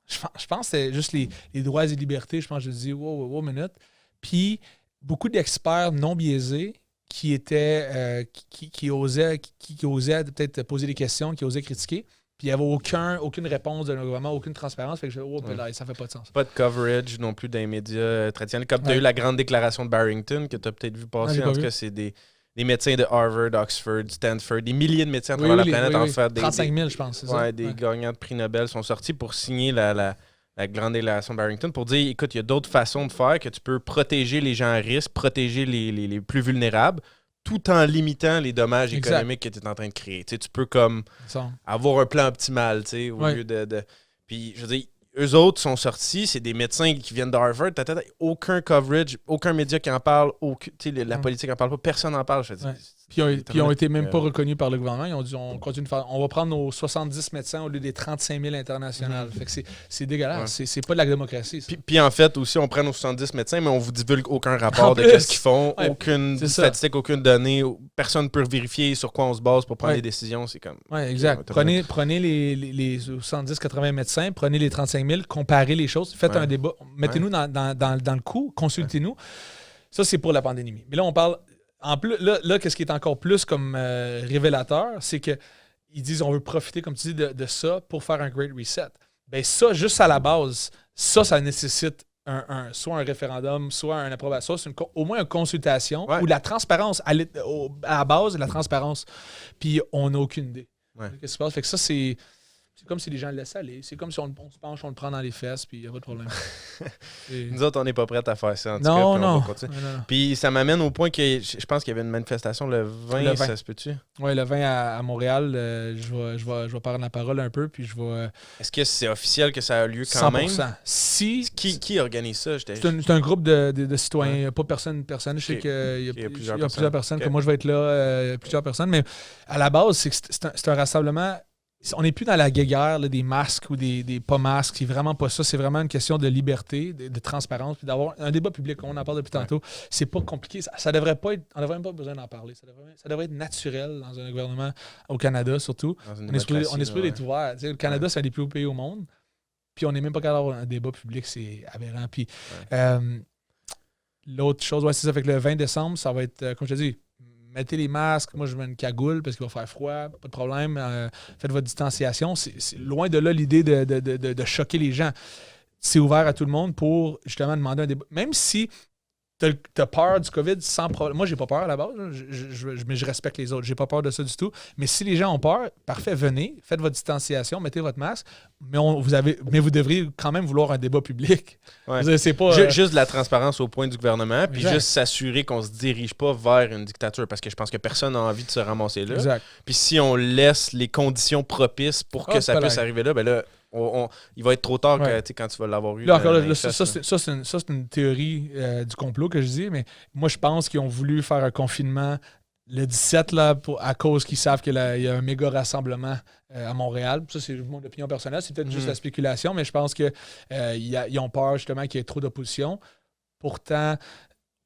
C: je pense que c'était juste les droits et libertés. Je pense que je dis, wow, minute. Puis beaucoup d'experts non biaisés qui étaient... qui osaient peut-être poser des questions, qui osaient critiquer. Puis il n'y avait aucune réponse de gouvernement, aucune transparence. Fait que là, ça fait pas de sens.
A: Pas de coverage non plus dans les médias traditionnels. Comme tu as eu la grande déclaration de Barrington que tu as peut-être vu passer. En tout cas, c'est des médecins de Harvard, Oxford, Stanford, des milliers de médecins à travers la planète en faire des...
C: 35 000, je pense, c'est ça.
A: Des gagnants de prix Nobel sont sortis pour signer la grande déclaration de Barrington pour dire, écoute, il y a d'autres façons de faire, que tu peux protéger les gens à risque, protéger les plus vulnérables, tout en limitant les dommages économiques que tu es en train de créer. Tu peux comme avoir un plan optimal, au lieu de... Puis, je veux dire, eux autres sont sortis, c'est des médecins qui viennent d'Harvard, aucun coverage, aucun média qui en parle, la politique n'en parle pas, personne n'en parle.
C: Puis ils ont été même pas reconnus par le gouvernement. Ils ont dit, on continue de faire... On va prendre nos 70 médecins au lieu des 35 000 internationales. Fait que c'est dégueulasse. Ouais. C'est pas de la démocratie.
A: Puis en fait, aussi, on prend nos 70 médecins, mais on vous divulgue aucun rapport de ce qu'ils font, aucune statistique, aucune donnée. Personne ne peut vérifier sur quoi on se base pour prendre des décisions. C'est comme...
C: Oui, exact. Prenez les 70-80 médecins, prenez les 35 000, comparez les choses, faites un débat, mettez-nous dans le coup, consultez-nous. Ça, c'est pour la pandémie. Mais là, on parle... En plus, là, qu'est-ce qui est encore plus comme révélateur, c'est qu'ils disent on veut profiter, comme tu dis, de ça pour faire un Great Reset. Bien, ça, juste à la base, ça nécessite soit un référendum, soit une approbation, au moins une consultation ou la transparence. À la base, la transparence. Puis on n'a aucune idée. Qu'est-ce qui se passe? Fait que ça, c'est comme si les gens le laissaient aller. C'est comme si on se penche, on le prend dans les fesses, puis il n'y a pas de problème.
A: Nous autres, on n'est pas prêts à faire ça, en tout cas.
C: Non.
A: Puis ça m'amène au point que je pense qu'il y avait une manifestation le 20, ça se peut-tu?
C: Oui, le 20 à Montréal. Je vais prendre la parole un peu, puis je vais...
A: Est-ce que c'est officiel que ça a lieu quand
C: 100%.
A: même? Qui organise ça?
C: C'est un groupe de citoyens, pas personne. Je sais qu'il y a plusieurs personnes, que moi je vais être là, plusieurs personnes, mais à la base, c'est un rassemblement... On n'est plus dans la guéguerre des masques ou des pas masques. C'est vraiment pas ça. C'est vraiment une question de liberté, de transparence, puis d'avoir un débat public. On en parle depuis tantôt. C'est pas compliqué. Ça devrait pas être... On n'aurait même pas besoin d'en parler. Ça devrait être naturel dans un gouvernement, au Canada surtout. On est supposé être ouvert. Le Canada, c'est un des plus hauts pays au monde. Puis on n'est même pas capable d'avoir un débat public. C'est aberrant. Puis l'autre chose, c'est ça. Fait que le 20 décembre, ça va être, comme je te dis, mettez les masques. Moi, je mets une cagoule parce qu'il va faire froid. Pas de problème. Faites votre distanciation. C'est loin de là l'idée de choquer les gens. C'est ouvert à tout le monde pour justement demander un débat. Même si tu as peur du COVID sans problème. Moi, j'ai pas peur à la base. Mais je respecte les autres. J'ai pas peur de ça du tout. Mais si les gens ont peur, parfait, venez. Faites votre distanciation. Mettez votre masque. Mais vous devriez quand même vouloir un débat public.
A: Ouais. C'est pas, juste de la transparence au point du gouvernement. Puis juste s'assurer qu'on se dirige pas vers une dictature. Parce que je pense que personne n'a envie de se ramasser là.
C: Exact.
A: Puis si on laisse les conditions propices pour que ça puisse arriver là, ben là, il va être trop tard quand tu vas l'avoir eu.
C: Là, c'est une théorie du complot que je dis, mais moi, je pense qu'ils ont voulu faire un confinement le 17, là, à cause qu'ils savent qu'il y a un méga rassemblement à Montréal. Ça, c'est mon opinion personnelle. C'est peut-être juste la spéculation, mais je pense qu'ils ont peur justement qu'il y ait trop d'opposition. Pourtant,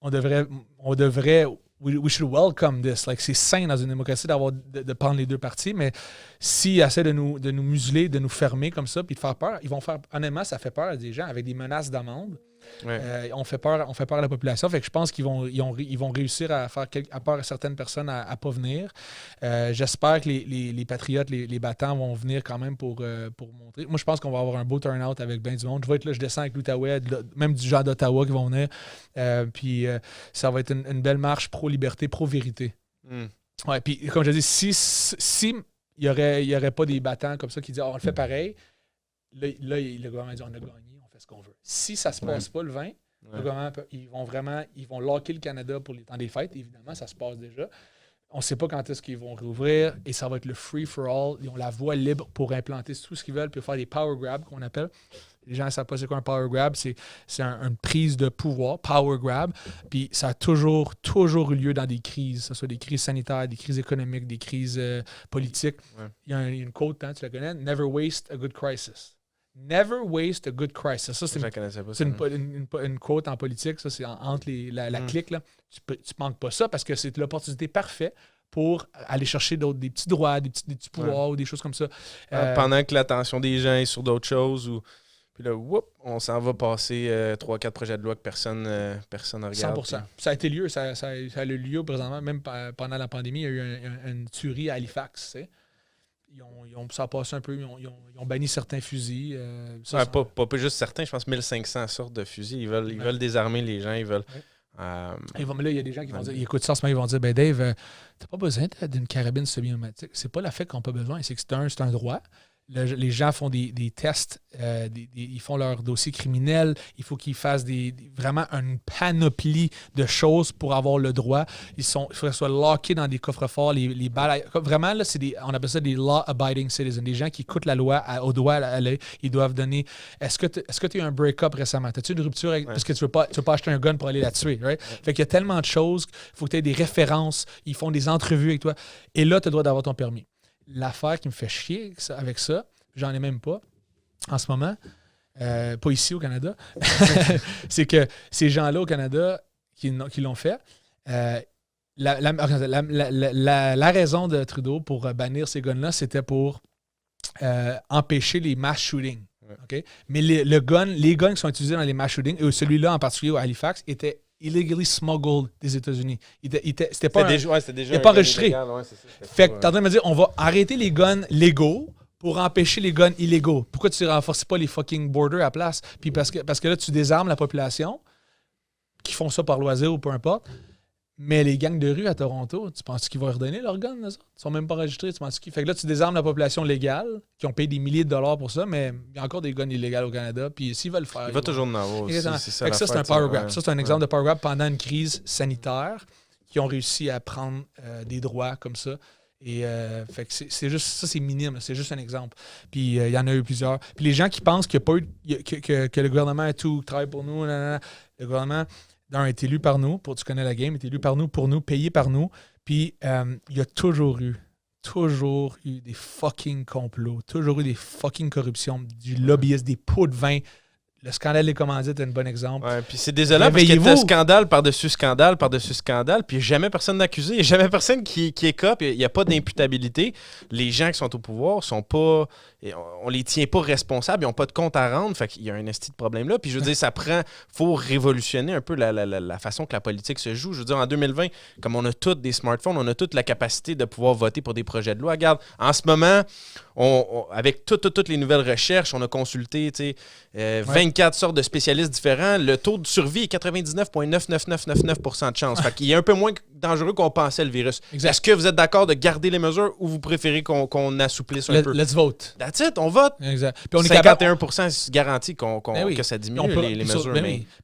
C: on devrait we should welcome this. Like, c'est sain dans une démocratie de prendre les deux parties, mais s'ils essaient de nous museler, de nous fermer comme ça, puis de faire peur, ils vont faire. Honnêtement, ça fait peur à des gens avec des menaces d'amende. Ouais. On fait peur à la population. Fait que je pense qu'ils vont réussir à faire à peur à certaines personnes à ne pas venir. J'espère que les patriotes, les battants vont venir quand même pour montrer. Moi, je pense qu'on va avoir un beau turnout avec ben du monde. Je vais être là, je descends avec l'Outaouais, même du genre d'Ottawa qui vont venir. Puis ça va être une belle marche pro-liberté, pro-vérité. Ouais, puis comme je dis, si il n'y aurait pas des battants comme ça qui disent on le fait pareil, là le gouvernement dit on a gagné. Ce qu'on veut. Si ça se passe pas le 20, le gouvernement ils vont locker le Canada pour les temps des fêtes. Évidemment, ça se passe déjà. On ne sait pas quand est-ce qu'ils vont rouvrir et ça va être le free for all. Ils ont la voie libre pour implanter tout ce qu'ils veulent puis faire des power grabs qu'on appelle. Les gens ne savent pas c'est quoi un power grab. C'est une prise de pouvoir, power grab. Puis ça a toujours eu lieu dans des crises, que ce soit des crises sanitaires, des crises économiques, des crises politiques. Ouais. Il y a une quote, tu la connais, « Never waste a good crisis ». Never waste a good crisis. Ça, c'est une quote en politique. Ça, c'est entre la clique. Là. Tu manques pas ça parce que c'est l'opportunité parfaite pour aller chercher des petits droits, des petits pouvoirs ou des choses comme ça.
A: Pendant que l'attention des gens est sur d'autres choses. Puis là, on s'en va passer 3-4 projets de loi que personne ne regarde.
C: 100%. Ça a été lieu. Ça a eu lieu présentement. Même pendant la pandémie, il y a eu une tuerie à Halifax. Tu sais. Ça a passé un peu, ils ont banni certains fusils.
A: Pas juste certains, je pense 1500 sortes de fusils. Ils veulent désarmer les gens, ils veulent...
C: Mais là, il y a des gens qui vont dire, ils écoutent ça en ce moment, ils vont dire, Dave, t'as pas besoin d'une carabine semi-automatique. C'est pas la fait qu'on n'a pas besoin, c'est que c'est un droit. Les gens font des tests, ils font leur dossier criminel. Il faut qu'ils fassent vraiment une panoplie de choses pour avoir le droit. Il faut qu'ils soient lockés dans des coffres-forts. Les balles, vraiment, là, on appelle ça des law-abiding citizens. Des gens qui écoutent la loi au doigt à l'œil. Ils doivent donner... Est-ce que tu as eu un break-up récemment? As-tu une rupture parce que tu veux pas acheter un gun pour aller la tuer? Right? Fait qu'il y a tellement de choses. Il faut que tu aies des références. Ils font des entrevues avec toi. Et là, tu as le droit d'avoir ton permis. L'affaire qui me fait chier avec ça, j'en ai même pas en ce moment, pas ici au Canada, c'est que ces gens-là au Canada qui l'ont fait, la raison de Trudeau pour bannir ces guns-là, c'était pour empêcher les mass shootings. Okay? Mais les guns qui sont utilisés dans les mass shootings, et celui-là en particulier à Halifax, était illegally smuggled des États-Unis. C'était pas enregistré. Illégal, fait que t'es en train de me dire, on va arrêter les guns légaux pour empêcher les guns illégaux. Pourquoi tu ne renforces pas les fucking borders à la place? Puis parce que là, tu désarmes la population qui font ça par loisir ou peu importe. Mais les gangs de rue à Toronto, tu penses qu'ils vont redonner leurs guns? Ils sont même pas enregistrés. Tu penses fait que là, tu désarmes la population légale qui ont payé des milliers de dollars pour ça, mais il y a encore des guns illégaux au Canada. Puis s'ils veulent le faire...
A: Il va toujours en avoir aussi.
C: Ça, c'est un power grab. Ça, c'est un exemple de power grab pendant une crise sanitaire qui ont réussi à prendre des droits comme ça. Et fait que c'est juste ça, c'est minime, c'est juste un exemple. Puis il y en a eu plusieurs. Puis les gens qui pensent qu'il y a pas eu, que le gouvernement a tout travaille pour nous, le gouvernement est élu par nous, tu connais la game, est élu par nous, pour nous, payé par nous. Puis il y a toujours eu des fucking complots, toujours eu des fucking corruptions, du lobbyisme, des pots de vin. Le scandale des commandites est un bon exemple.
A: Ouais, puis c'est désolant parce qu'il y a scandale par-dessus scandale par-dessus scandale, puis il n'y a jamais personne d'accusé, il n'y a jamais personne qui écope, il n'y a pas d'imputabilité. Les gens qui sont au pouvoir sont pas... On les tient pas responsables, ils n'ont pas de compte à rendre, fait qu'il y a un esti de problème là. Puis je veux dire, faut révolutionner un peu la façon que la politique se joue. Je veux dire, en 2020, comme on a tous des smartphones, on a toute la capacité de pouvoir voter pour des projets de loi. Regarde, en ce moment, avec toutes les nouvelles recherches, on a consulté 24 sortes de spécialistes différents. Le taux de survie est 99,99999% de chance. Fait qu'il est un peu moins dangereux qu'on pensait, le virus. Exact. Est-ce que vous êtes d'accord de garder les mesures ou vous préférez qu'on assouplisse un peu?
C: Let's vote.
A: That's it, on vote.
C: Exact. Puis on est
A: 51% garanti que ça diminue les mesures.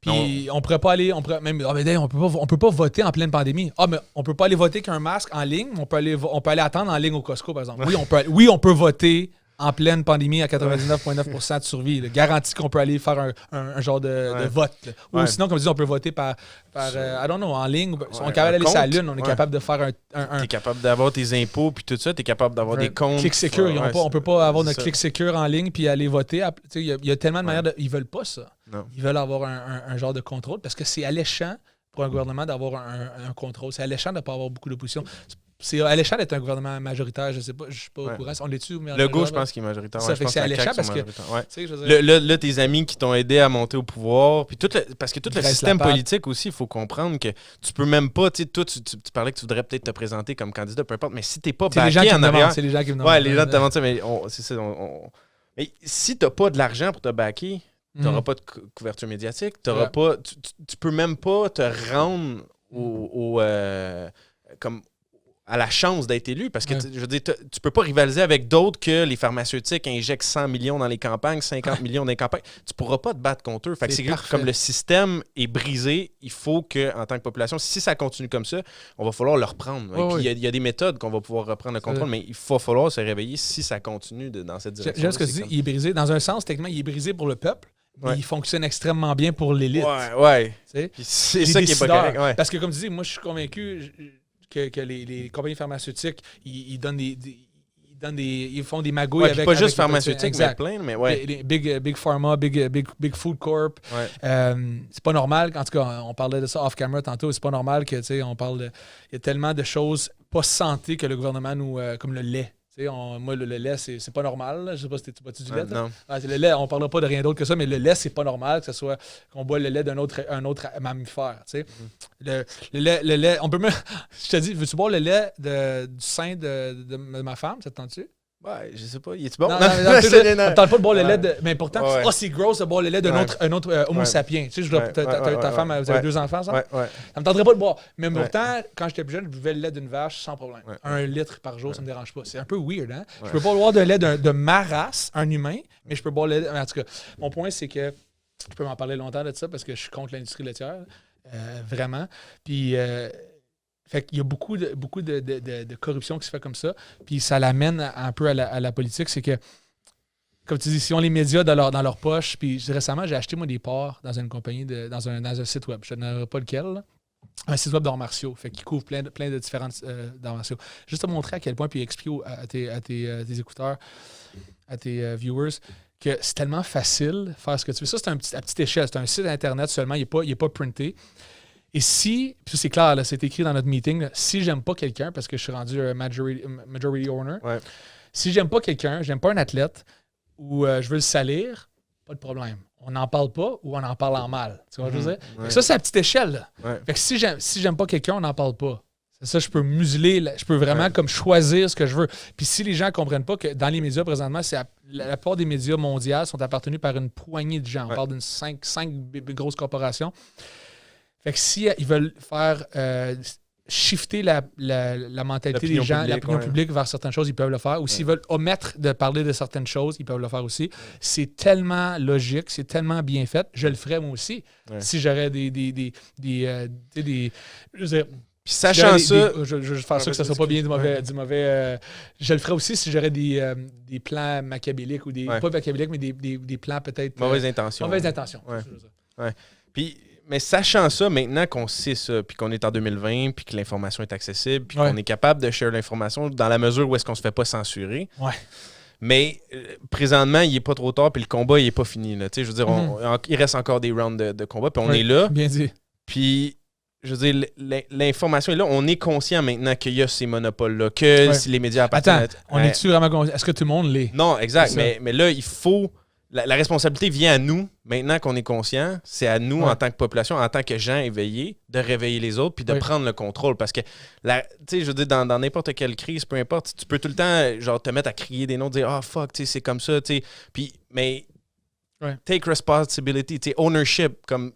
C: Puis on pourrait pas aller... on peut pas voter en pleine pandémie. Ah, mais on peut pas aller voter qu'un masque en ligne. On peut aller attendre en ligne au Costco, par exemple. Oui, on peut voter en pleine pandémie à 99,9% de survie. Là. Garantie qu'on peut aller faire un genre de vote. Ou sinon, comme je dis, on peut voter par I don't know, en ligne. On est capable d'aller sur la Lune, on est capable de faire un
A: T'es capable d'avoir tes impôts puis tout ça, t'es capable d'avoir des comptes.
C: Click Secure. On peut pas avoir notre Click Secure en ligne puis aller voter. Il y a tellement de manières ils veulent pas ça.
A: Non.
C: Ils veulent avoir un genre de contrôle parce que c'est alléchant pour un gouvernement d'avoir un contrôle. C'est alléchant de ne pas avoir beaucoup d'opposition. C'est alléchant d'être un gouvernement majoritaire, je sais pas, je suis pas au courant. On est-tu
A: Le gauche, je pense qu'il est majoritaire.
C: Ça fait que c'est alléchant parce que
A: là, tes amis qui t'ont aidé à monter au pouvoir, puis parce que tout le système politique aussi, il faut comprendre que tu peux même pas, tu parlais que tu voudrais peut-être te présenter comme candidat, peu importe, mais si t'es pas backé en arrière,
C: c'est les gens qui me demandent.
A: Ouais, les gens te demandent ça, mais c'est ça. Mais si t'as pas de l'argent pour te backer, t'auras pas de couverture médiatique, t'auras pas, tu peux même pas te rendre comme à la chance d'être élu, parce que je veux dire, tu peux pas rivaliser avec d'autres que les pharmaceutiques injectent 100 millions dans les campagnes, 50 millions dans les campagnes. Tu pourras pas te battre contre eux. Fait que c'est comme le système est brisé, il faut que, en tant que population, si ça continue comme ça, on va falloir le reprendre. Et puis il y a des méthodes qu'on va pouvoir reprendre le contrôle, mais il va falloir se réveiller si ça continue dans cette direction.
C: J'aime ce que tu dis, il est brisé. Dans un sens, techniquement, il est brisé pour le peuple. Mais il fonctionne extrêmement bien pour l'élite.
A: C'est ça qui est pas correct.
C: Parce que comme tu dis, moi je suis convaincu que les compagnies pharmaceutiques, ils font des magouilles avec...
A: Pas juste pharmaceutiques, mais plein, mais
C: les big Pharma, big Food Corp. C'est pas normal, en tout cas, on parlait de ça off-camera tantôt, c'est pas normal que, tu sais, on parle de... Il y a tellement de choses pas santé que le gouvernement nous... comme le lait. Moi, le lait, c'est pas normal. Là. Je sais pas si tu bois-tu du lait.
A: Non.
C: C'est le lait, on parlera pas de rien d'autre que ça, mais le lait, c'est pas normal qu'on boit le lait d'un autre mammifère. Le lait, on peut même. Je te dis, veux-tu boire le lait du sein de ma femme? Ça te tente-tu?
A: Ouais, je sais pas. Il est bon?
C: Non, ça ne tente pas de boire le lait de. Mais pourtant, c'est gross de boire le lait d'un autre Homo sapiens. Tu sais, ta femme, vous avez 2 enfants, ça? Ça me tenterait pas de boire. Mais pourtant, quand j'étais plus jeune, je buvais le lait d'une vache sans problème. 1 litre par jour, ça me dérange pas. C'est un peu weird, hein? Je peux pas boire de lait de ma race, un humain, mais je peux boire le lait. En tout cas, mon point, c'est que je peux m'en parler longtemps de ça parce que je suis contre l'industrie laitière. Vraiment. Puis. Fait qu'il y a beaucoup de corruption qui se fait comme ça. Puis ça l'amène un peu à la politique. C'est que, comme tu dis, si on les médias dans leur poche, puis récemment, j'ai acheté moi des parts dans une compagnie, dans un site web. Je ne dirai pas lequel, là. Un site web d'arts martiaux. Fait qu'il couvre plein de différents d'arts martiaux. Juste te montrer à quel point, puis expliquer à tes écouteurs, à tes viewers, que c'est tellement facile de faire ce que tu veux. Ça, c'est à petite échelle. C'est un site Internet seulement. Il n'est pas printé. Et si, puis c'est clair, là, c'est écrit dans notre meeting, là, si j'aime pas quelqu'un, parce que je suis rendu majority owner, si j'aime pas quelqu'un, j'aime pas un athlète, ou je veux le salir, pas de problème. On n'en parle pas ou on en parle en mal. Tu vois ce que je veux dire? Ça, c'est à petite échelle. Là. Fait que si j'aime pas quelqu'un, on n'en parle pas. C'est ça, je peux museler, je peux vraiment comme choisir ce que je veux. Puis si les gens ne comprennent pas que dans les médias présentement, la plupart des médias mondiaux sont appartenus par une poignée de gens. On parle d'une 5 grosses corporations. Fait que si ils veulent faire shifter la mentalité des gens, l'opinion publique vers certaines choses, ils peuvent le faire. Ou s'ils veulent omettre de parler de certaines choses, ils peuvent le faire aussi. C'est tellement logique, c'est tellement bien fait. Je le ferais moi aussi. Si j'aurais des je veux dire,
A: puis sachant ça...
C: je veux faire ça que ça ne soit pas bien du mauvais je le ferais aussi si j'aurais des plans machiavéliques ou pas machiavéliques, mais des plans peut-être...
A: Mauvaises intentions.
C: Puis...
A: Mais sachant ça, maintenant qu'on sait ça, puis qu'on est en 2020, puis que l'information est accessible, puis qu'on est capable de share l'information dans la mesure où est-ce qu'on se fait pas censurer. Mais présentement, il n'est pas trop tard, puis le combat, il n'est pas fini. Là. Je veux dire, il reste encore des rounds de combat, puis on est là.
C: Bien dit.
A: Puis, je veux dire, l'information est là. On est conscient maintenant qu'il y a ces monopoles-là, que si les médias appartiennent...
C: Attends, on est-tu vraiment conscient? Est-ce que tout le monde l'est?
A: Non, exact. Mais là, il faut... La responsabilité vient à nous, maintenant qu'on est conscient, c'est à nous, en tant que population, en tant que gens éveillés, de réveiller les autres puis de prendre le contrôle. Parce que, tu sais, je veux dire, dans n'importe quelle crise, peu importe, tu peux tout le temps, genre, te mettre à crier des noms, dire « Ah, fuck, tu sais, c'est comme ça, tu sais. » Puis, mais, take responsibility, tu sais, ownership, comme...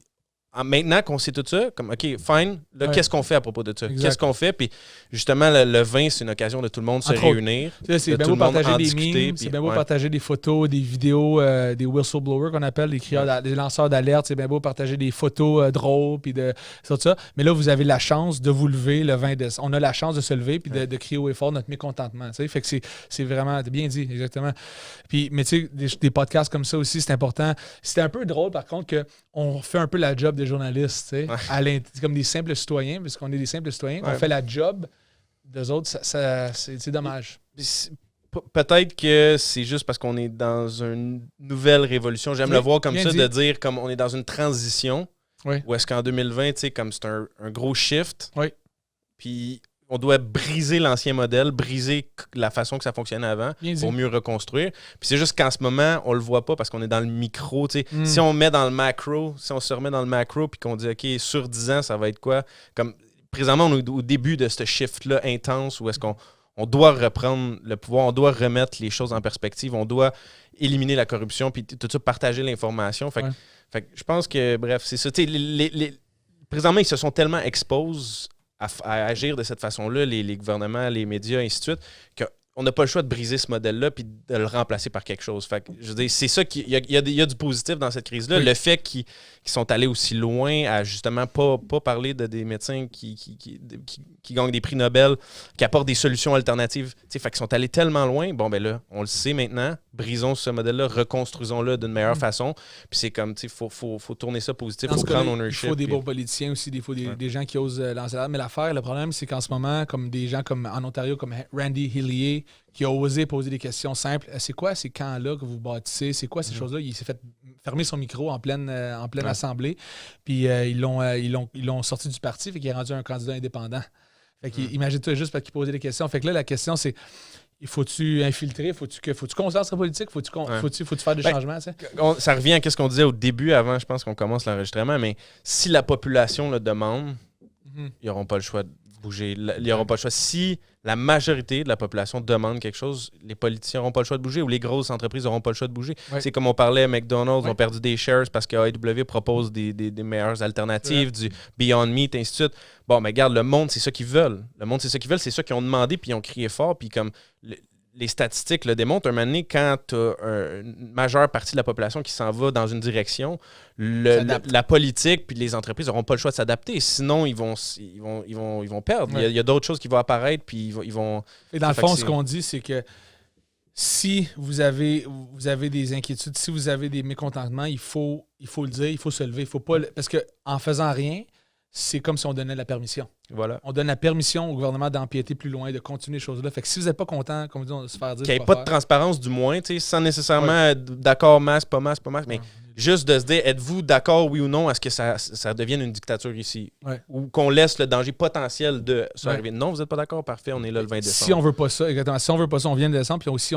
A: maintenant qu'on sait tout ça, comme OK, fine, là, qu'est-ce qu'on fait à propos de ça?
C: Exact.
A: Qu'est-ce qu'on fait? Puis justement, le vin, c'est une occasion de tout le monde se réunir.
C: C'est bien beau partager des memes, c'est bien beau partager des photos, des vidéos, des whistleblowers qu'on appelle, des lanceurs d'alerte, c'est bien beau partager des photos drôles, puis de tout ça. Mais là, vous avez la chance de vous lever le 20 décembre. On a la chance de se lever puis de crier haut et fort notre mécontentement. T'sais. Fait que c'est vraiment, t'as bien dit, exactement. Puis, mais tu sais, des podcasts comme ça aussi, c'est important. C'était un peu drôle, par contre, qu'on fait un peu la job des journalistes, tu sais, comme des simples citoyens, puisqu'on est des simples citoyens, on fait la job d'eux autres, c'est dommage.
A: Peut-être que c'est juste parce qu'on est dans une nouvelle révolution. J'aime le voir comme ça, de dire comme on est dans une transition.
C: Oui.
A: Ou est-ce qu'en 2020, tu sais, comme c'est un gros shift.
C: Oui.
A: Puis on doit briser l'ancien modèle, briser la façon que ça fonctionnait avant pour mieux reconstruire. Puis c'est juste qu'en ce moment, on le voit pas parce qu'on est dans le micro. Si on met dans le macro, si on se remet dans le macro puis qu'on dit OK, sur 10 ans, ça va être quoi? Comme présentement, on est au début de ce shift-là intense où est-ce qu'on doit reprendre le pouvoir, on doit remettre les choses en perspective, on doit éliminer la corruption puis tout ça, partager l'information. Fait que je pense que, bref, c'est ça. Présentement, ils se sont tellement exposés à agir de cette façon-là, les gouvernements, les médias, ainsi de suite, qu'on n'a pas le choix de briser ce modèle-là puis de le remplacer par quelque chose. Fait que, je veux dire, c'est ça il y a du positif dans cette crise-là. Le fait qu'ils sont allés aussi loin à justement pas parler de des médecins qui gagnent des prix Nobel, qui apportent des solutions alternatives. Fait qu'ils sont allés tellement loin. Bon, ben là, on le sait maintenant. Brisons ce modèle-là, reconstruisons-le d'une meilleure façon. Puis c'est comme, il faut tourner ça positif, il faut prendre ownership.
C: Il faut des bons politiciens aussi, des gens qui osent lancer là. Mais le problème, c'est qu'en ce moment, comme des gens comme en Ontario, comme Randy Hillier, qui a osé poser des questions simples. C'est quoi ces camps-là que vous bâtissez? C'est quoi ces choses-là? Il s'est fait fermer son micro en pleine assemblée. Puis ils l'ont sorti du parti, fait qu'il est rendu un candidat indépendant. Fait imagine-toi juste parce qu'il posait des questions. Fait que là, la question, c'est faut-tu infiltrer? Faut-tu concentre la politique? Faut-tu faire des changements?
A: Ça revient à ce qu'on disait au début, avant, je pense qu'on commence l'enregistrement, mais si la population le demande, ils n'auront pas le choix de bouger. Ils n'auront pas le choix. Si la majorité de la population demande quelque chose, les politiciens n'auront pas le choix de bouger ou les grosses entreprises n'auront pas le choix de bouger. C'est comme on parlait, McDonald's ont perdu des shares parce que AEW propose des meilleures alternatives, du Beyond Meat, ainsi de suite. Bon, mais regarde, le monde, c'est ça qu'ils veulent. Le monde, c'est ça qu'ils veulent. C'est ça qu'ils ont demandé puis ils ont crié fort. Puis comme les statistiques le démontrent, un moment donné, quand tu as une majeure partie de la population qui s'en va dans une direction, la politique puis les entreprises n'auront pas le choix de s'adapter. Sinon, ils vont perdre. Il y a d'autres choses qui vont apparaître puis ils vont...
C: Et dans le fond, ce qu'on dit, c'est que si vous avez des inquiétudes, si vous avez des mécontentements, il faut le dire, il faut se lever. Il faut pas parce qu'en faisant rien, c'est comme si on donnait la permission.
A: Voilà.
C: On donne la permission au gouvernement d'empiéter plus loin, de continuer les choses-là. Fait que si vous n'êtes pas content, comme on dit, de se faire dire...
A: Qu'il n'y ait pas de transparence, du moins, sans nécessairement être d'accord, masque, pas masque, mais juste de se dire, êtes-vous d'accord, oui ou non, à ce que ça devienne une dictature ici? Ou qu'on laisse le danger potentiel de ça arriver. Non, vous n'êtes pas d'accord, parfait, on est là le 20 décembre.
C: Si on veut pas ça, exactement. Si on veut pas ça, on vient de décembre, puis aussi,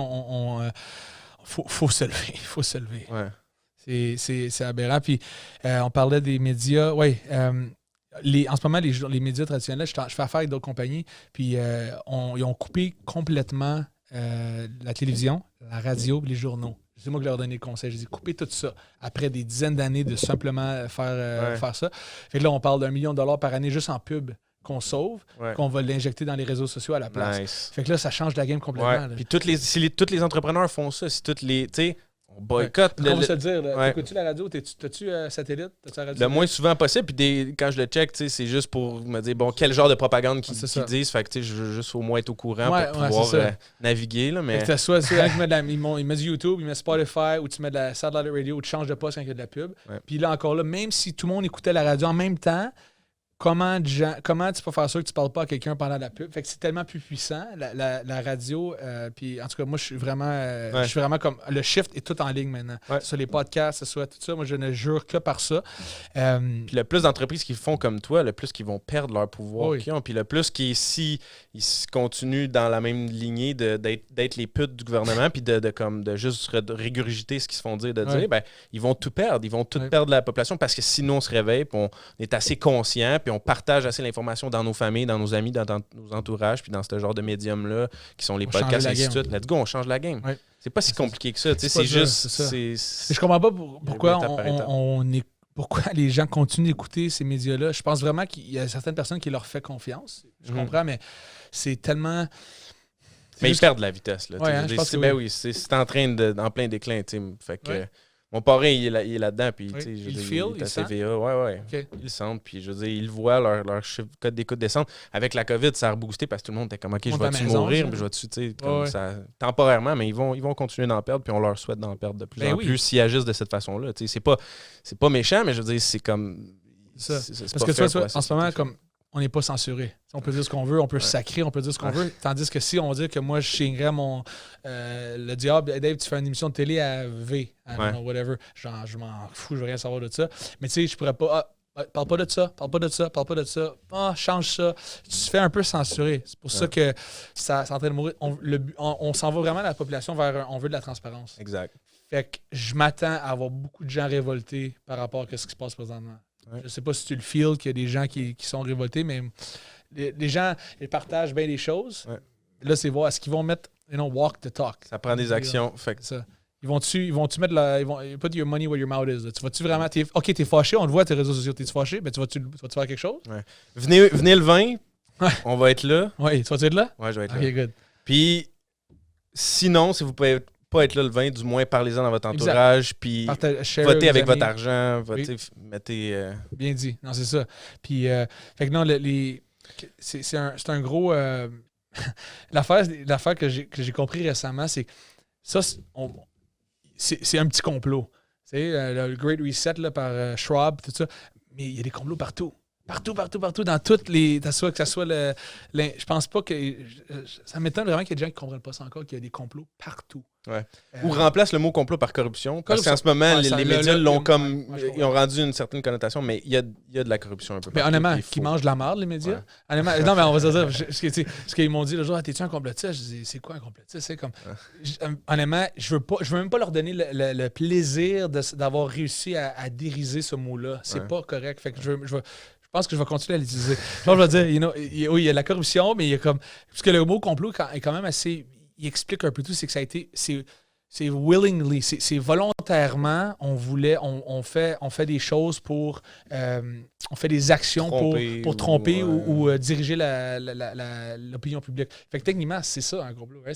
C: faut se lever. Il faut se lever.
A: Ouais.
C: C'est aberrant. Puis on parlait des médias. En ce moment, les médias traditionnels, je fais affaire avec d'autres compagnies, puis ils ont coupé complètement la télévision, la radio et les journaux. C'est moi qui leur ai donné le conseil. J'ai dit, coupez tout ça. Après des dizaines d'années de simplement faire ça. Fait que là, on parle d'1 million de dollars par année juste en pub qu'on sauve, qu'on va l'injecter dans les réseaux sociaux à la place.
A: Nice.
C: Fait que là, ça change la game complètement.
A: Puis si tous les entrepreneurs font ça, si toutes les... On boycotte.
C: On va se le dire. Écoutes-tu la radio? T'as-tu satellite? T'as-tu la radio?
A: Le moins souvent possible. Puis quand je le check, c'est juste pour me dire, bon, quel genre de propagande qu'ils disent. Fait que je veux juste au moins être au courant pour pouvoir naviguer. Là, mais... Soit
C: il met du YouTube, il met Spotify, ou tu mets de la satellite radio, ou tu changes de poste quand il y a de la pub. Puis là, encore là, même si tout le monde écoutait la radio en même temps, comment tu peux faire ça que tu parles pas à quelqu'un pendant la pub? Fait que c'est tellement plus puissant, la radio. Puis en tout cas, moi, je suis vraiment comme... Le shift est tout en ligne maintenant. Sur les podcasts, tout ça. Moi, je ne jure que par ça.
A: Puis le plus d'entreprises qui font comme toi, le plus qu'ils vont perdre leur pouvoir qu'ils ont. Puis le plus ils continuent dans la même lignée d'être les putes du gouvernement puis de juste régurgiter ce qu'ils se font dire, ben, ils vont tout perdre. Ils vont tout perdre la population parce que sinon, on se réveille puis on est assez conscient puis on partage assez l'information dans nos familles, dans nos amis, dans nos entourages, puis dans ce genre de médium-là, qui sont les podcasts, et ainsi de suite. Let's go, on change la game. C'est pas si compliqué que ça. C'est juste...
C: Je comprends pas pourquoi pourquoi les gens continuent d'écouter ces médias-là. Je pense vraiment qu'il y a certaines personnes qui leur font confiance. Je comprends, mais c'est tellement...
A: Mais ils perdent la vitesse. Là,
C: ouais, je pense que
A: oui, c'est en train en plein déclin. Fait que mon parrain, il est là-dedans. Puis, il est à TVA. Ouais. Okay. Ils le sentent. Puis, je veux dire, ils voient leur code d'écoute descendre. Avec la COVID, ça a reboosté parce que tout le monde était comme, OK, je vais-tu mourir? Mais je vais-tu, ça, temporairement, mais ils vont continuer d'en perdre. Puis, on leur souhaite d'en perdre de plus en plus s'ils agissent de cette façon-là. C'est pas méchant, mais je veux dire, c'est comme.
C: C'est parce que tu vois, en ce moment, comme. On n'est pas censuré. On peut dire ce qu'on veut, on peut sacrer, on peut dire ce qu'on veut. Tandis que si on dit que moi, je signerais le diable, Dave, tu fais une émission de télé à V, whatever, genre, je m'en fous, je veux rien savoir de ça. Mais tu sais, je pourrais pas, parle pas de ça, parle pas de ça, change ça. Tu te fais un peu censurer. C'est pour ça que ça c'est en train de mourir. On s'en va vraiment, la population, vers on veut de la transparence.
A: Exact.
C: Fait que je m'attends à avoir beaucoup de gens révoltés par rapport à ce qui se passe présentement. Je ne sais pas si tu le feels qu'il y a des gens qui sont révoltés, mais les gens ils partagent bien les choses. Ouais. Là, c'est voir, est-ce qu'ils vont mettre walk the talk?
A: Ça prend des actions. Fait que...
C: ça. Ils vont-tu mettre put your money where your mouth is. Tu vas-tu vraiment. T'es fâché, on le voit à tes réseaux sociaux, t'es fâché, mais tu vas-tu faire quelque chose?
A: Ouais. Venez le 20, on va être là.
C: Oui, tu vas-tu être là?
A: Oui, je vais être là.
C: OK, good.
A: Puis, sinon, si vous pouvez pas être là le 20, du moins parlez-en dans votre entourage, puis votez avec votre argent, mettez...
C: Bien dit, non, c'est ça. Puis, fait que non, c'est un gros... L'affaire que j'ai compris récemment, c'est que ça, c'est un petit complot. Tu sais, le Great Reset là, par Schwab, tout ça, mais il y a des complots partout. Partout, dans toutes les... Que ça soit je pense pas que... Ça m'étonne vraiment qu'il y ait des gens qui ne comprennent pas ça encore, qu'il y a des complots partout.
A: Ouais. Ou remplace le mot complot par corruption. Parce qu'en ce moment, les médias l'ont comme... Ils ont rendu une certaine connotation, mais il y a de la corruption un peu partout.
C: Mais honnêtement, qui mangent de la merde, les médias? Ouais. Honnêtement, non, mais on va se dire... Ce qu'ils m'ont dit le jour, t'es-tu un complotiste? Je dis, c'est quoi un complotiste? C'est comme... Honnêtement, je veux même pas leur donner le plaisir d'avoir réussi à dériser ce mot-là. C'est pas correct. Fait que je pense que je vais continuer à l'utiliser. Là, je vais dire, oui, il y a de la corruption, mais il y a comme... Parce que le mot complot est quand même assez... Il explique un peu tout, c'est que ça a été... C'est willingly, c'est volontairement, on fait des choses pour... on fait des actions pour tromper ou diriger l'opinion publique. Fait que techniquement, c'est ça, un complot. Ouais?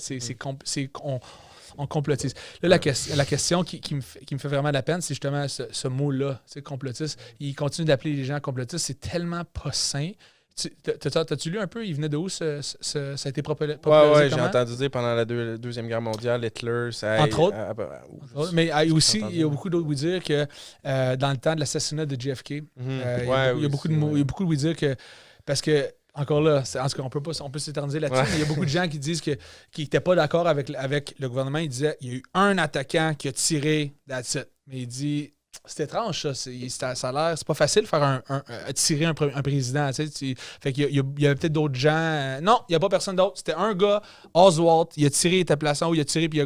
C: On complotise. Là, la question qui me fait vraiment de la peine, c'est justement ce mot-là, complotiste. Il continue d'appeler les gens complotistes. C'est tellement pas sain. T'as-tu lu un peu? Il venait de où? Ça a été popularisé?
A: Oui, j'ai entendu dire pendant la Deuxième Guerre mondiale, Hitler...
C: Entre autres. Mais aussi, il y a beaucoup d'autres qui dire que dans le temps de l'assassinat de JFK, il y a beaucoup de oui dire que... Parce que encore là, en tout cas, on peut s'éterniser là-dessus, mais il y a beaucoup de gens qui disent qu'ils n'étaient pas d'accord avec le gouvernement. Ils disaient il y a eu un attaquant qui a tiré, that's it. Mais il dit c'est étrange, ça. Ça a l'air. C'est pas facile de faire tirer un président. Fait qu'il y a peut-être d'autres gens. Non, il n'y a pas personne d'autre. C'était un gars, Oswald, il a tiré, il était plaçant où il a tiré, puis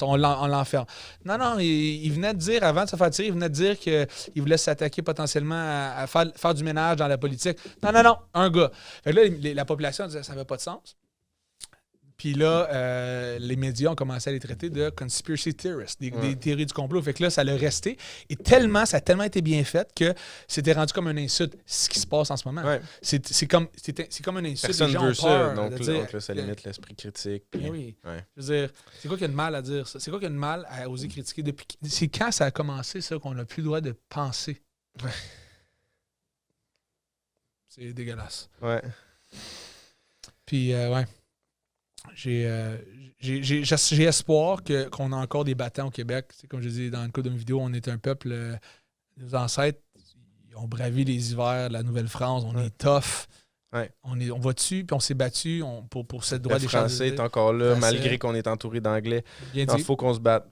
C: on l'enferme. Non, il venait de dire, avant de se faire tirer, il venait de dire qu'il voulait s'attaquer potentiellement à faire du ménage dans la politique. Non, un gars. Fait que là, la population disait ça n'avait pas de sens. Puis là, les médias ont commencé à les traiter de conspiracy theorists, des théories du complot. Fait que là, ça l'a resté. Et ça a tellement été bien fait que c'était rendu comme une insulte, ce qui se passe en ce moment. Ouais. C'est comme une insulte.
A: Personne ne veut ça, donc là, ça limite l'esprit critique. Puis,
C: oui. Ouais. Je veux dire, c'est quoi qu'il y a de mal à dire ça? C'est quoi qu'il y a de mal à oser critiquer? C'est quand ça a commencé, ça, qu'on n'a plus le droit de penser? Ouais. C'est dégueulasse.
A: Ouais.
C: Puis, ouais. J'ai espoir qu'on a encore des battants au Québec. C'est comme je dis dans le cas d'une vidéo, on est un peuple, nos ancêtres, ils ont bravé les hivers de la Nouvelle-France, on est tough. Ouais. On va dessus, puis on s'est battu pour cette droit d'échange.
A: Le français est encore là, malgré qu'on est entouré d'anglais. Il faut qu'on se batte.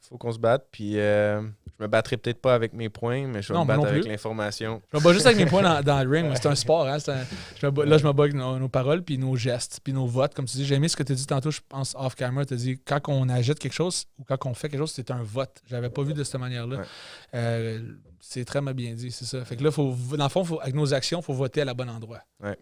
A: Puis je me battrai peut-être pas avec mes poings, mais je vais me battre avec l'information.
C: Je me bats juste avec mes poings dans le ring. C'est un sport. Hein? Là, je me bats avec nos paroles, puis nos gestes, puis nos votes. Comme tu dis, j'ai aimé ce que tu as dit tantôt, je pense, off-camera. Tu as dit, quand on agite quelque chose ou quand on fait quelque chose, c'est un vote. Je l'avais pas vu de cette manière-là. Ouais. C'est très bien dit, c'est ça. Fait que là, dans le fond, avec nos actions, il faut voter à la bonne endroit.
A: Ouais.